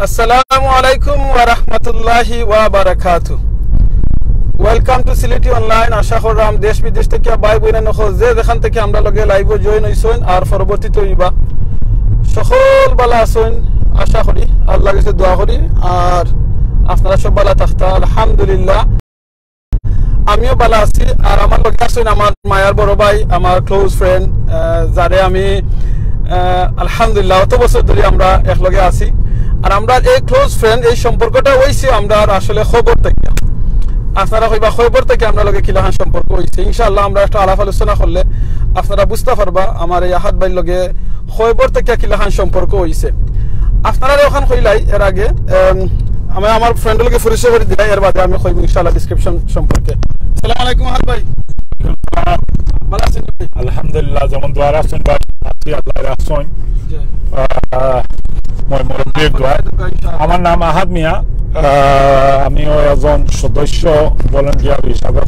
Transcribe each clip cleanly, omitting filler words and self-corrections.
Assalamu alaikum wa rahmatullahi wa barakatuh. Welcome to Siliti Online. আশা করলাম দেশ বিদেশ থেকে ভাই বোন যে যেখান থেকে আমরা লগে লাইভে জয়েন হইছেন আর পরবর্তীতে হইবা সকল ভালো আছেন আশা করি আল্লাহর কাছে দোয়া করি আর আপনারা সব ভালো থাকতা আলহামদুলিল্লাহ আমিও ভালো আছি আর আমার লগে আছেন আমার মায়ার বড় ভাই আমার ক্লোজ ফ্রেন্ড যারে আমি আলহামদুলিল্লাহ অত বছর ধরে আমরা একলগে আছি আর আমরা এই ক্লোজ ফ্রেন্ড এই সম্পর্কটা হইছে আমরা আসলে খবর থেকে আপনারা কইবা খবর থেকে আমরা লগে কিলাহান সম্পর্ক হইছে ইনশাআল্লাহ আমরা একটা আলাপ আলোচনা করলে আপনারা বুঝতে পারবা আমার এই আহাদ ভাই লগে খবর থেকে কিলাহান সম্পর্ক হইছে আপনারা ওখান কইলাই এর আগে আমি আমার ফ্রেন্ড লগে পরিচয় করে দিলাই এর বাদে আমি কইব ইনশাআল্লাহ ডেসক্রিপশন সম্পর্কে আসসালামু আলাইকুম আহাদ ভাই ভালো আছেন আলহামদুলিল্লাহ যেমন দোয়া রাখছেন ভাই আল্লাহ রাখছেন আমার নাম আহাদ মিয়া আমিও একজন সদস্য ভলান্টিয়ার হিসাবে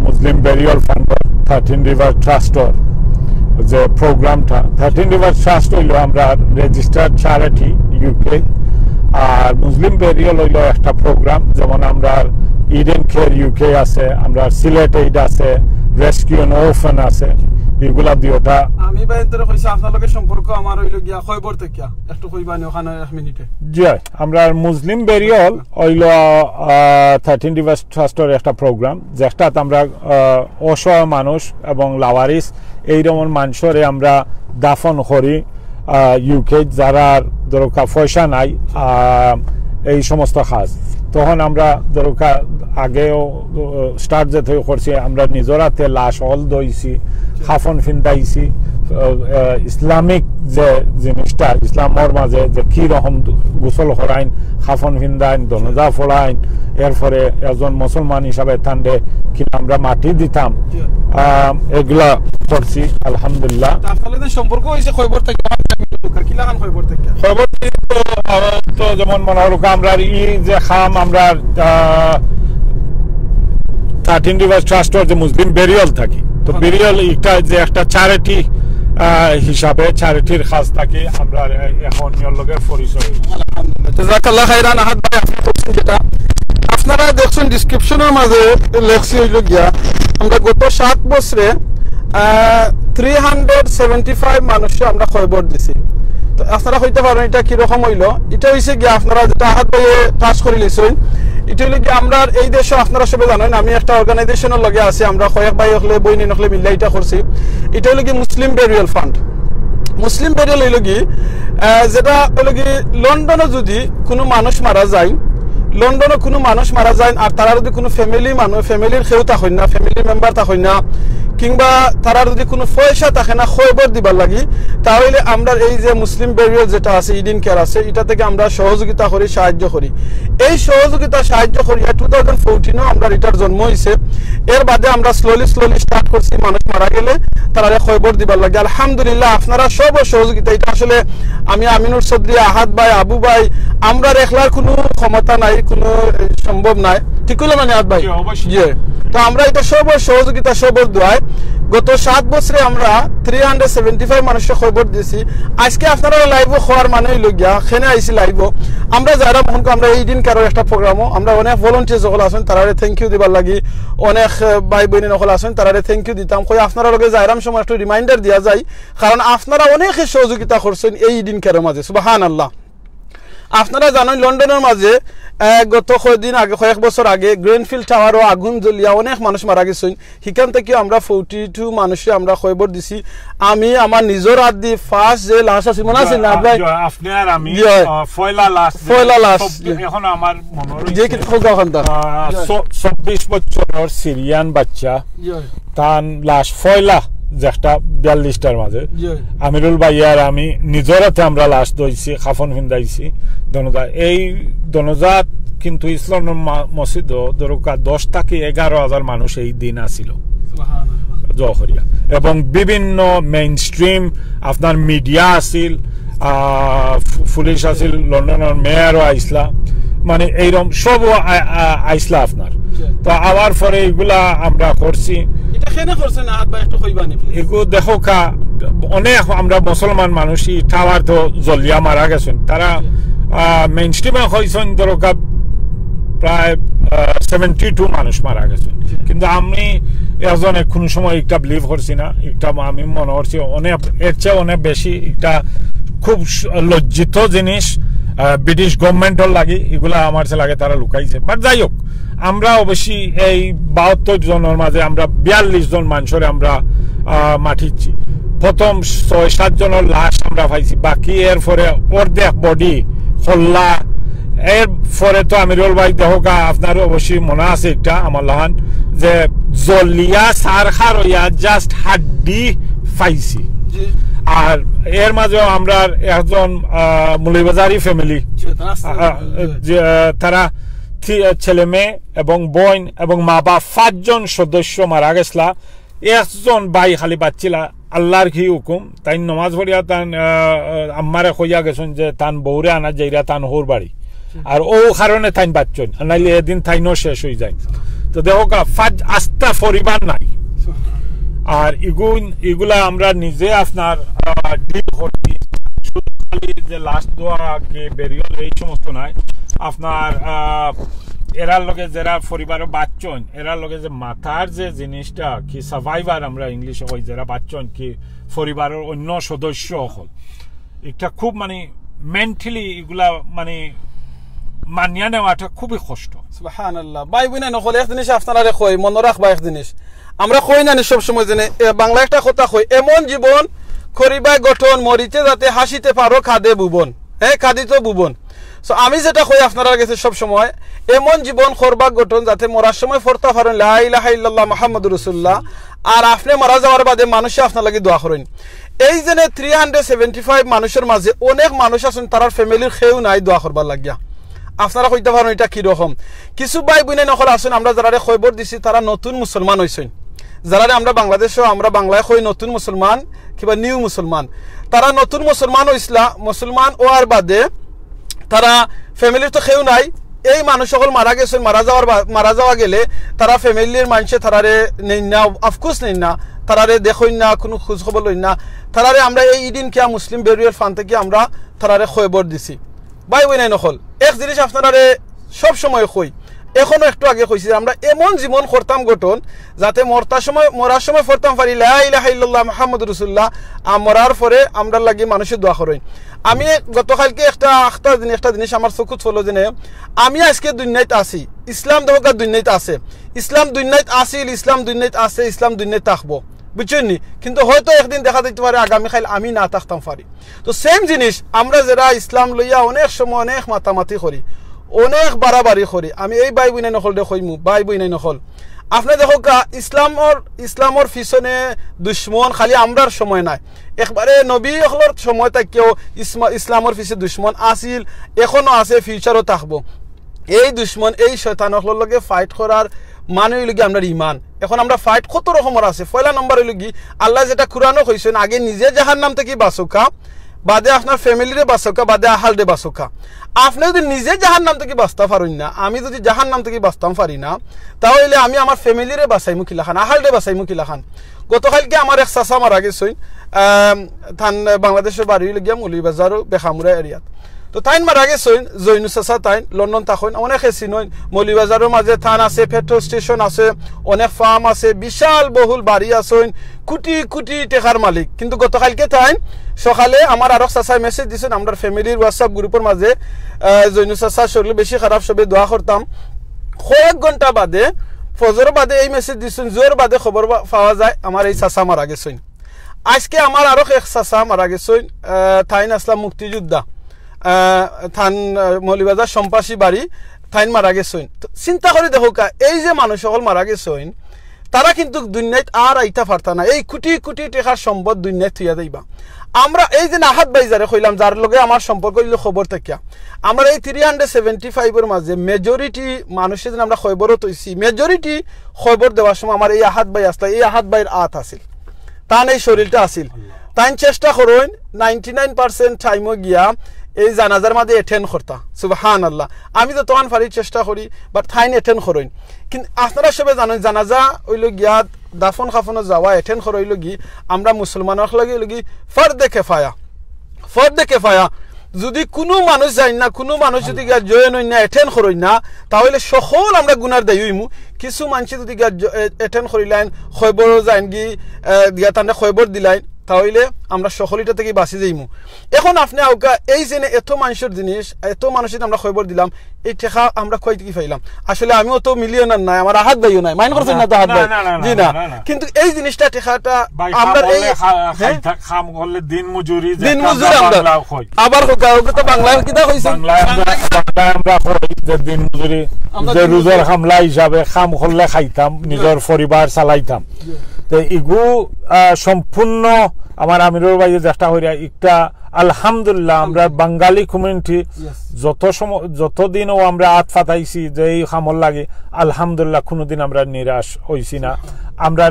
মুসলিম বেরিয়াল ফান্ড 13 রিভার ট্রাস্টর যে প্রোগ্রামটা 13 রিভার ট্রাস্ট হইল আমরা রেজিস্টার্ড চ্যারিটি ইউকে আর মুসলিম বেরিয়াল হইল একটা প্রোগ্রাম যেমন আমরা ইডেন কেয়ার ইউকে আছে আমরা সিলেট এইড আছে রেস্কিউ এন্ড অরফান আছে এগুলা দিওটা আমি বাইরে কইছি আপনার লগে সম্পর্ক আমার হইল গিয়া খবর থেকে একটু কইবানি ওখানে 1 মিনিটে জি আমরা মুসলিম বেরিয়াল হইল 13 রিভার ট্রাস্টের একটা প্রোগ্রাম যেটাতে আমরা অসহায় মানুষ এবং লাওয়ারিস এইরকম মানুষরে আমরা দাফন করি ইউকে যারা দরকার পয়সা নাই এই সমস্ত কাজ তখন আমরা দরকার আগেও স্টার্ট যেতে করছি আমরা নিজের হাতে লাশ হল দইছি খাফন ফিন্দাইছি ইসলামিক যে জিনিসটা ইসলামের মাঝে যে কি রকম গোসল করাইন খাফন ফিন্দাইন দনজা ফোড়াইন এরপরে একজন মুসলমান হিসাবে থানলে কি আমরা মাটি দিতাম এগুলা করছি আলহামদুলিল্লাহ আপনাদের সম্পর্ক হইছে খবর থেকে কি লাগান খবর থেকে খবর তো যেমন মনে হলো আমরা ই যে খাম আমরা 13 রিভার ট্রাস্টের যে মুসলিম বেরিয়াল থাকি তো বেরিয়াল এটা যে একটা চ্যারিটি হিসাবে চ্যারিটির কাজ থাকি আমরা এখন লগের পরিচয় আলহামদুলিল্লাহ জাযাকাল্লাহ খাইরান আহাদ ভাই আপনি বলছেন যেটা আপনারা দেখছেন ডেসক্রিপশনের মাঝে লেখছি হইল গিয়া আমরা গত 7 বছরে 375 মানুষকে আমরা খবর দিছি তো আপনারা হইতে পারেন এটা কি রকম হইলো এটা হইছে গিয়া আপনারা যেটা আহাদ ভাই টাচ করে লিছেন এটা হইল কি আমরা এই দেশে আপনারা সবাই জানেন আমি একটা অর্গানাইজেশনের লগে আছি আমরা কয়েক ভাই হলে বইনি নকলে মিল্লা এটা করছি এটা হইল কি মুসলিম বেরিয়াল ফান্ড মুসলিম বেরিয়াল হইল কি যেটা হইল কি লন্ডনে যদি কোনো মানুষ মারা যায় লন্ডনে কোনো মানুষ মারা যায় আর তারা যদি কোনো ফ্যামিলির কেউ থাকেন না ফ্যামিলি মেম্বার থাকেন না কিংবা তারা যদি কোনো পয়সা থাকে না খবর দিবার লাগি তাহলে আমরা এই যে মুসলিম বেরিয়াল যেটা আছে ইডেন কেয়ার আছে এটা থেকে আমরা সহযোগিতা করি সাহায্য করি এই সহযোগিতা সাহায্য করি 2014 আমরা এটার জন্ম হয়েছে এর বাদে আমরা স্লোলি স্টার্ট করছি মানুষ মারা গেলে তারা খবর দিবার লাগে আলহামদুলিল্লাহ আপনারা সব সহযোগিতা এটা আসলে আমি আমিনুর চৌধুরী আহাদ ভাই আবু ভাই আমরা একলার কোনো ক্ষমতা নাই কোনো সম্ভব নাই ঠিক হলো মানে আহাদ ভাই জি তো আমরা এটা সব সহযোগিতা সবর দোয়ায় গত 7 বছরে আমরা 375 মানুষকে খবর দিয়েছি আজকে আপনারা লাইভে হওয়ার মানে হইল গিয়া খেনে আইসি লাইভে আমরা যারা মহনকে আমরা এই দিন কারো একটা প্রোগ্রামও আমরা অনেক ভলান্টিয়ার সকল আছেন তারারে থ্যাংক ইউ দিবার লাগি অনেক ভাই বোন সকল আছেন তারারে থ্যাংক ইউ দিতাম কই আপনারা লগে যাইরাম সময় একটু রিমাইন্ডার দিয়া যায় কারণ আপনারা অনেক সহযোগিতা করছেন এই দিন কারো মাঝে সুবহানাল্লাহ আপনারা জানেন লন্ডনের মাঝে গত কয়েক বছর আগে গ্রেনফিল্ড টাওয়ারও আগুন জ্বলিয়া অনেক মানুষ মারা গেছেন সেখান থেকে আমরা 42 মানুষে আমরা খবর দিছি আমি আমার নিজের হাত দিয়ে ফার্স্ট যে লাশ আছে মনে আছে না ভাই আপনি আর আমি ফয়লা লাশ এখন আমার মনে হয় যে কি খোকা খান্তা 24 বছরের সিরিয়ান বাচ্চা তার লাশ ফয়লা যেটা 42টার মাঝে আমিরুল ভাই আর আমি নিজের হাতে আমরা লাশ দইছি খাফন ফিন্দাইছি দনজা এই দনজাত কিন্তু ইসলামের মসজিদ দরকার 10 থেকে 11,000 মানুষ এই দিন আসিল জহরিয়া এবং বিভিন্ন মেইন স্ট্রিম আপনার মিডিয়া আসিল পুলিশ আসিল লন্ডনের মেয়রও আইসলা মানে এইরকম সব আইসলা আপনার তো আবার পরে এগুলা আমরা করছি এটা কেন করছেন আহাদ ভাই একটু কইবানি এগো দেখো কা অনেক আমরা মুসলমান মানুষ টাওয়ার তো জলিয়া মারা গেছেন তারা মেইন স্ট্রিমে হয়েছেন দরকার প্রায় 72 মানুষ মারা গেছেন কিন্তু আমি একজন কোনো সময় একটা বিলিভ করছি না একটা আমি মনে করছি অনেক এর চেয়ে অনেক বেশি একটা খুব লজ্জিত জিনিস ব্রিটিশ গভর্নমেন্টর লাগে এগুলা আমার কাছে লাগে তারা লুকাইছে বাট যাই হোক আমরা অবশ্যই এই 72 জনের মাঝে আমরা 42 জন মানুষের আমরা মাটিছি প্রথম 6-7 জনের লাশ আমরা পাইছি বাকি এর পরে অর্ধেক বডি খোল্লা এর পরে তো আমিরুল ভাই দেখোকা আপনার অবশ্যই মনে আছে একটা আমার লহান যে জলিয়া সারখার হইয়া জাস্ট হাড্ডি পাইছি আর এর মাঝে আমরা একজন মুলিবাজারি ফ্যামিলি তারা ছেলে মেয়ে এবং বোন এবং মা বাপ 5 জন সদস্য মারা গেছলা একজন ভাই খালি বাচ্চিলা আল্লাহর কি হুকুম তাই নমাজ পড়িয়া তান আম্মারে কইয়া গেছেন যে তান বউরে আনা যাইরা তান হোর বাড়ি আর ও কারণে তাইন বাচ্চন নাইলে এদিন তাইনও শেষ হয়ে যায় তো দেখো আস্থা পরিবার নাই আর এগুলা আমরা নিজে আপনার ডিল করছি যে লাস্ট দোয়া কে বেরিয়ল এই সমস্ত নাই আপনার এরার লগে যারা পরিবারের বাচ্চন এরার লগে যে মাথার যে জিনিসটা কি সার্ভাইভার আমরা ইংলিশে কই যারা বাচ্চন কি পরিবারের অন্য সদস্য হল এটা খুব মানে মেন্টালি এগুলা মানে মানিয়া নেওয়াটা খুবই কষ্ট সুবহানাল্লাহ ভাই বোন নকল এক জিনিস আপনারা কই মনে রাখবা এক জিনিস আমরা কই না সব সময় জেনে বাংলা একটা কথা কই এমন জীবন করিবা গঠন মরিতে যাতে হাসিতে পারো খাদে ভুবন খাদিত ভুবন সো আমি যেটা কই আপনারা কাছে সব সময় এমন জীবন করবা গঠন যাতে মরার সময় ফরতা পারেন লা ইলাহা ইল্লাল্লাহ মুহাম্মাদুর রাসূলুল্লাহ আর আপনি মারা যাওয়ার বাদে মানুষ আপনার লাগি দোয়া করেন এই জেনে 375 মানুষের মাঝে অনেক মানুষ আছেন তার ফ্যামিলির কেউ নাই দোয়া করবার লাগিয়া আপনারা কইতে পারেন এটা কি রকম কিছু ভাই বোন নকল আছেন আমরা যারা খবর দিছি তারা নতুন মুসলমান হইছেন যারা আমরা বাংলাদেশও আমরা বাংলায় কই নতুন মুসলমান কিবা নিউ মুসলমান তারা নতুন মুসলমান হইছলা মুসলমান ওয়ার বাদে তারা ফ্যামিলির তো কেউ নাই এই মানুষ সকল মারা গেছেন মারা যাওয়া গেলে তারা ফ্যামিলির মানুষে তারারে নেই না অফকোর্স নেই না তারারে দেখই না কোনো খোঁজ খবর লই না তারারে আমরা এই ইদিন কিয়া মুসলিম বেরিয়ার ফান থেকে আমরা তারারে খবর দিছি ভাই বোন নকল এক জিনিস আপনারে সব সময় কই এখনো একটু আগে কইছি আমরা এমন জীবন করতাম গঠন যাতে মরার সময় পড়তাম পারি লা ইলাহা ইল্লাল্লাহ মুহাম্মাদুর রাসূলুল্লাহ মরার পরে আমরা লাগি মানুষের দোয়া করেন আমি গতকালকে একটা জিনিস আমার চকুত হলো যে আমি আজকে দুনিয়াতে আছি ইসলাম দেহকা দুনিয়াতে আছে ইসলাম দুনিয়াতে আসিল ইসলাম দুনিয়াতে আছে ইসলাম দুনিয়াতে থাকবো বুঝছেন কিন্তু হয়তো একদিন দেখা যেতে পারে আগামীকাল আমি না থাকতাম পারি তো সেম জিনিস আমরা যারা ইসলাম লইয়া অনেক সময় অনেক মাতামাতি করি অনেক বাড়াবাড়ি করি আমি এই ভাই বোন নকল দেখইমু ভাই বোন নকল আপনি দেখো ইসলামর পিছনে দুশ্মন খালি আমরার সময় নাই একবারে নবী হলর সময় কেউ ইসলামর পিছনে দুশ্মন আসিল এখনো আছে ফিউচারও থাকবো এই দুশ্মন এই শয়তান হলর লগে ফাইট করার মানে হইলগি আমরা ইমান এখন আমরা ফাইট কত রকমের আছে পয়লা নম্বর হইলগি আল্লাহ যেটা কুরআনও কইছেন আগে নিজে জাহান্নাম থেকে বাঁচোকা বাদে আপনার ফ্যামিলিরে বাঁচোকা বাদে আহালরে বাঁচোকা আপনি যদি নিজে জাহান্নাম থেকে বাঁচতে পারেন না আমি যদি জাহান্নাম থেকে বাঁচতাম পারি না তাহলে আমি আমার ফ্যামিলিরে বাঁচাইমু কিলা খান আহালরে বাঁচাইমু কিলা খান গতকালকে আমার এক চাচা মারা গেছেন থান বাংলাদেশের বাড়ি গিয়া মৌলভীবাজার বেখামুরা এরিয়াত তো তাইন মারা গেছেন জৈনু চাচা তাইন লন্ডন থাকেন অনেক চিনইন মৌলভীবাজারের মাঝে থান আছে পেট্রোল স্টেশন আছে অনেক ফার্ম আছে বিশাল বহুল বাড়ি আছেন কোটি কোটি টাকার মালিক কিন্তু গতকালকে তাইন সকালে আমার আরো চাচাই মেসেজ দিছেন আমরা ফ্যামিলির হোয়াটসঅ্যাপ গ্রুপের মাঝে জৈনু চাচা শরীর বেশি খারাপ সবে দোয়া করতাম কয়েক ঘন্টা বাদে ফজর বাদে এই মেসেজ দিছেন জোর বাদে খবর পাওয়া যায় আমার এই চাচা মারা গেছেন আজকে আমার আরো এক চাচা মারা গেছেন থাইন আসলাম মুক্তিযোদ্ধা থান মৌলভীবাজার সম্পাসী বাড়ি থাইন মারা গেছেন চিন্তা করে দেখো এই যে মানুষ সকল মারা গেছেন তারা কিন্তু দুনিয়াত আর আইতা পারতা না এই কোটি কোটি টাকার সম্পদ দুনিয়াত থইয়া যাইবা আমরা এই যে নাহাত বাইজারে কইলাম যার লগে আমার সম্পর্ক হইল খবর থাকিয়া আমরা এই 375 এর মাঝে মেজরিটি মানুষের জন্য আমরা খবরও তৈছি মেজরিটি খবর দেওয়ার সময় আমার এই আহাত ভাই আসলা এই আহাত ভাইয়ের আত আছিল তান এই শরীরটা আছিল তাই চেষ্টা করুন 99% টাইমও গিয়া এই জানাজার মাঝে এটেন্ড করতা সুবহানাল্লাহ আমি তো তখন ফারি চেষ্টা করি বাট থাইন এটেন্ড করুন কিন্তু আপনারা সবাই জানেন জানাজা হইল গিয়া দাফন খাফনে যাওয়া এটেন্ড করইল কি আমরা মুসলমানের লাগে লাগি ফরদে কেফায়া যদি কোনো মানুষ যাই না কোনো মানুষ যদি জয়েন হই না এটেন্ড করই না তাহলে সকল আমরা গুনার দায়ী হইমু কিছু মানুষ যদি এটেন্ড করিলেন খবর যাইন কি দিয়া তানে খবর দিলাইন তাহলে আমরা সকলটা থেকে বাঁচি যাইমু এখন আপনি আউকা এই যে এত মানুষের জিনিস এত মানুষের আমরা খবর দিলাম এই টেকা আমরা কই কি পাইলাম আসলে আমিও তো মিলিয়নার নাই আমার হাত ভাইও নাই মাইন্ড করছেন না তো হাত ভাই জি না কিন্তু এই জিনিসটা টেকাটা আমরা এই খাম করলে দিন মজুরি আমরা আবার হোকা তো বাংলায় কিটা কইছেন বাংলায় আমরা কই যে দিন মজুরি যে রোজার হামলা হিসাবে খাম করলে খাইতাম নিজের পরিবার চালাইতাম তো ইগু সম্পূর্ণ আমার আমিরুর ভাই চেষ্টা করিয়া একটা আলহামদুলিল্লাহ আমরা বাঙালি কমিউনিটি যতদিনও আমরা আত ফাটাইছি যে এই খামর লাগে আলহামদুলিল্লাহ কোনোদিন আমরা নিরাশ হইছি না আমরা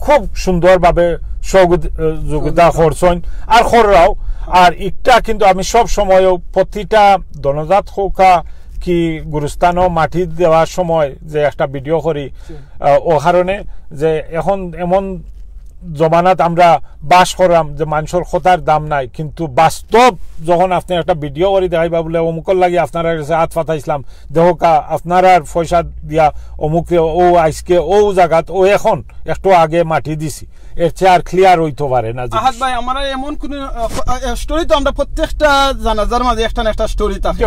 খুব সুন্দরভাবে সহযোগিতা করছেন আর কররাও আর একটা কিন্তু আমি সব সময়ও প্রতিটা দনজাত হোকা কি গুরুস্থানও মাটি দেওয়ার সময় যে একটা ভিডিও করি ও কারণে যে এখন এমন জমানাত আমরা বাস করাম যে মানুষের কথার দাম নাই কিন্তু বাস্তব যখন আপনি একটা ভিডিও করে দেখাইবা বলে অমুকর লাগে আপনারা হাত ফাটাইছিলাম দেহকা আপনারা পয়সা দিয়া অমুকে ও আজকে ও জায়গাত ও এখন একটু আগে মাটি দিছি এর চেয়ে আর ক্লিয়ার হইতে পারে না আহাদ ভাই আমার এমন কোন স্টোরি তো আমরা প্রত্যেকটা জানাজার মাঝে একটা না একটা স্টোরি থাকে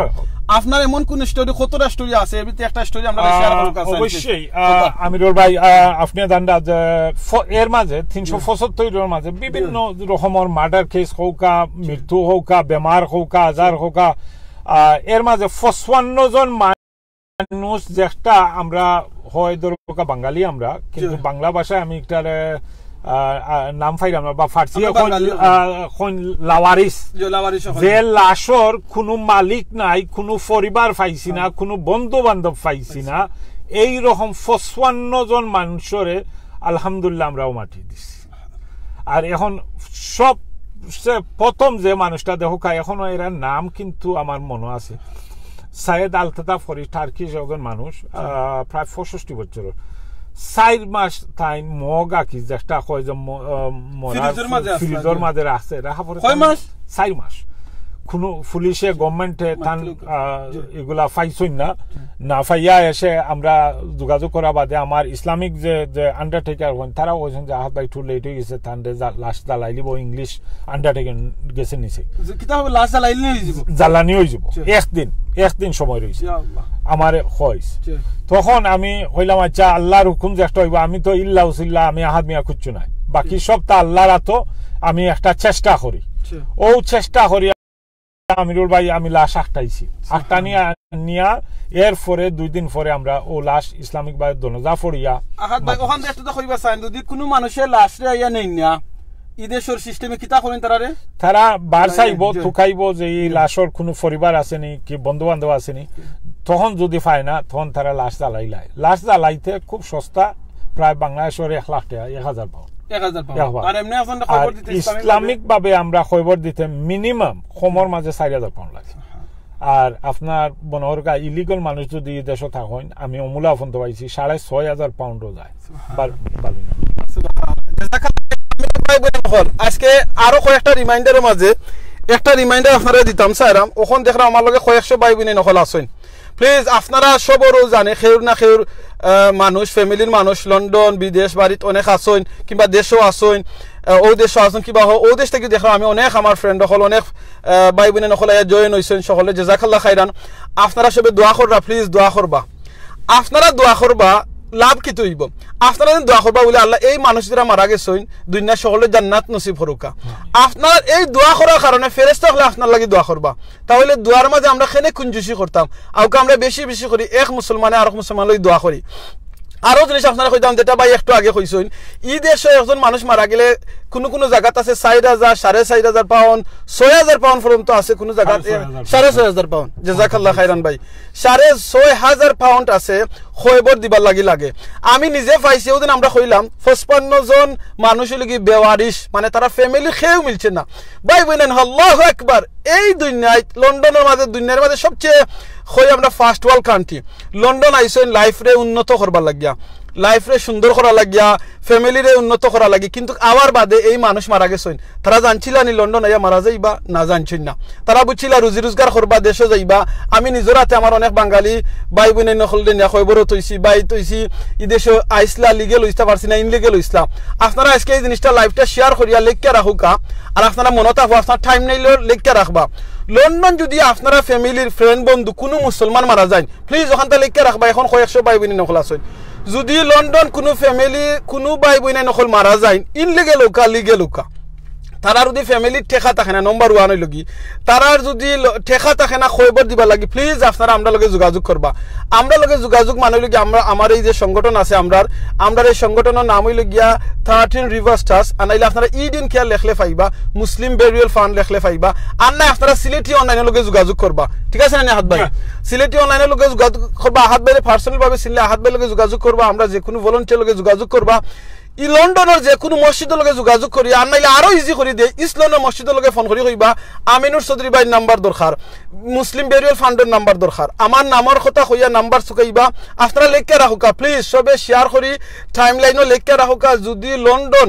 আপনার এমন কোন স্টোরি কতটা স্টোরি আছে এর ভিতরে একটা স্টোরি আমরা শেয়ার করব কাছে অবশ্যই আমিরুল ভাই আপনি জানেন যে এর মাঝে 375 এর মাঝে বিভিন্ন রকমের মার্ডার কেস হোকা মৃত্যু হোকা বেমার হোকা আজার হোকা এর মাঝে 55 জন মানুষ যেটা আমরা হয় দরকা বাঙালি আমরা কিন্তু বাংলা ভাষায় আমি একটা নাম ফাইলাম বা ফার্সি এখন লাওয়ারিস যে লাশর কোনো মালিক নাই কোনো পরিবার পাইছি না কোনো বন্ধু বান্ধব পাইছি না এই রকম 55 জন মানুষরে আলহামদুলিল্লাহ আমরাও মাটি দিছি আর এখন সব প্রথম যে মানুষটা দেখা এখনো এর নাম কিন্তু আমার মনে আছে সাইয়েদ আলতাফ ফরিদ টার্কিশ একজন মানুষ প্রায় 65 বছরের 4 মাস তাই মগা কি যেটা কয় যে ফ্রিজের মাঝে রাখছে রাখা পরে 4 মাস কোন পুলিশে গভর্নমেন্টে তান এগুলা পাইছই না পাইয়া এসে আমরা যোগাযোগ করা বাদে আমার ইসলামিক যে আন্ডারটেকার হন তারা বলছেন যে আহাত ভাই টু লেট হয়ে গেছে তান্ডে লাশ জ্বালাই দিব ইংলিশ আন্ডারটেকার গেছে নিচে জ্বালানি হয়ে যাব একদিন সময় রয়েছে আমার হয়েছে তখন আমি হইলাম আচ্ছা আল্লাহর হুকুম যে একটা হইব আমি তো ইল্লা উসিল্লা আমি আহাদ মিয়া খুঁজছু নাই বাকি সব তা আল্লাহর আতো আমি একটা চেষ্টা করি ও চেষ্টা করি আমিরুল ভাই আমি লাশ আটটাইছি আটটা নিয়া এর পরে 2 দিন পরে আমরা ও লাশ ইসলামিক ভাবে দনজা ফড়িয়া আহাদ ভাই ওখান থেকে তো কইবা চাই যদি কোনো মানুষের লাশ রে আইয়া নেই না ইদেশর সিস্টেমে কিতা করেন তারা বার চাইব থুকাইব যে এই লাশর কোনো পরিবার আসেনি কি বন্ধু বান্ধব আসেনি তখন যদি পায় না তখন তারা লাশ জ্বালাইলায় লাশ জ্বালাইতে খুব সস্তা প্রায় বাংলাদেশের 1 লাখ টাকা 1000 পাউন্ড ইসলামিক ভাবে আমরা খবর দিতে মিনিমাম কমর মাঝে 4000 পাউন্ড লাগে আর আপনার বনরকা ইলিগাল মানুষ যদি দেশে থাকেন আমি অমূলা ফোন তো পাইছি 6500 পাউন্ডও যায় আজকে আরো কয়েকটা রিমাইন্ডারের মাঝে একটা রিমাইন্ডার আপনারা দিতাম স্যারাম ওখান দেখলাম আমার লগে কয়েকশো ভাই বোনে নকল আসেন প্লিজ আপনারা সবরও জানে খেউর না খেউর মানুষ ফ্যামিলির মানুষ লন্ডন বিদেশ বাড়িতে অনেক আসেন কিংবা দেশও আসেন ও দেশও আসেন কিংবা ও দেশ থেকে দেখলাম আমি অনেক আমার ফ্রেন্ড হল অনেক ভাই বোনে নকল জয়েন হয়েছেন সকলে জাযাকাল্লাহ খাইরান আপনারা সবে দোয়া করবা প্লিজ দোয়া করবা আপনারা দোয়া করবা লাভ কি তৈব আপনারা দোয়া করবা বলে আল্লাহ এই মানুষরা মারা গেছেন দুনিয়া সকলে জান্নাত নসিব হরুকা আপনার এই দোয়া করার কারণে ফেরেশতা হলে আপনার লাগি দোয়া করবা তাহলে দোয়ার মাঝে আমরা খেনে কুঞ্জুসি করতাম আউকে আমরা বেশি বেশি করি এক মুসলমানে আর এক মুসলমান লই দোয়া করি আরো জিনিস আপনারা কইতাম যেটা ভাই একটু আগে কইছেন এই দেশে একজন মানুষ মারা গেলে কোন জায়গাত আছে 4000 4500 পাউন্ড 6000 পাউন্ড পর্যন্ত আছে কোন জায়গাত 6500 পাউন্ড জাযাকাল্লাহ খাইরান ভাই 6500 পাউন্ড আছে খয়বর দিবার লাগে আমি নিজে পাইছি ওদিন আমরা কইলাম 55 জন মানুষ লাগি বেওয়ারিশ মানে তারা ফ্যামিলি খেয়েও মিলছে না ভাই বলেন আল্লাহু আকবার এই দুনিয়ায় লন্ডনের মাঝে দুনিয়ার মাঝে সবচেয়ে আমরা ফার্স্ট ওয়ার্ল্ড কান্ট্রি লন্ডন আইসেন লাইফ রে উন্নত করবার লাগিয়া লাইফরে সুন্দর করা লাগিয়া ফ্যামিলিরে উন্নত করা লাগি, কিন্তু আওয়ার বাদে এই মানুষ মারা গেছেন। তারা জানছিল নি লন্ডন আইয়া মারা যাইবা, না জানছেন না। তারা বুঝছিল রুজি রোজগার করবা, দেশে যাইবা। আমি নিজের হাতে আমার অনেক বাঙালি ভাই বোনে নকল দিন খবরও তৈছি, বাই তৈছি, ই দেশে আইসলা লিগেল হইতে পারছি না, ইনলিগেল হইসলা। আপনারা আজকে এই জিনিসটা লাইফটা শেয়ার করিয়া লেখা রাখুকা, আর আপনারা মনে থাকবো, আপনার টাইম নাইলেও লেখা রাখবা। লন্ডন যদি আপনারা ফ্যামিলির ফ্রেন্ড বন্ধু কোনো মুসলমান মারা যায়, প্লিজ ওখান থেকে লেখা রাখবা। এখন কয়েকশো ভাই বোনে নকল আছে। যদি লন্ডন কোনো ফ্যামিলি কোনো ভাই বোনে নকল মারা যায়, ইনলিগেল হোকা লিগেল হোকা, তারা যদি ফ্যামিলির ঠেকা থাকে না, নম্বর 1 হইল কি, তারার যদি ঠেকা থাকে না খবর দিবা লাগি, প্লিজ আপনারা আমরা লগে যোগাযোগ করবা। আমরা লগে যোগাযোগ মানে হইল কি, আমরা আমার এই যে সংগঠন আছে আমরা এই সংগঠনের নাম হইল গিয়া 13 রিভার্স ট্রাস্ট। আনাইলে আপনারা ইডিন কেয়ার লেখলে পাইবা, মুসলিম বেরিয়াল ফান্ড লেখলে পাইবা। আর না আপনারা সিলেটি অনলাইনের লগে যোগাযোগ করবা, ঠিক আছে না আহাদ ভাই? সিলেটি অনলাইনের লগে যোগাযোগ করবা, আহাদ ভাইয়ের পার্সোনাল ভাবে চিনলে আহাদ ভাইয়ের লগে যোগাযোগ করবা। আমরা যে কোনো ভলান্টিয়ার লগে যোগাযোগ করবা। ই লন্ডনের যে কোনো মসজিদের লগে যোগাযোগ করি, আর নাইলে আরো ইজি করে দিয়ে ইসলামের মসজিদের লগে ফোন করি কইবা আমিনুর চৌধুরী ভাইয়ের নাম্বার দরকার, মুসলিম বেরিয়াল ফান্ডের নাম্বার দরকার, আমার নামের কথা কইয়া নাম্বার চুকাইবা। আপনারা লেখা রাখুকা, প্লিজ সবে শেয়ার করি, টাইম লাইনও লেখা রাখুকা। যদি লন্ডন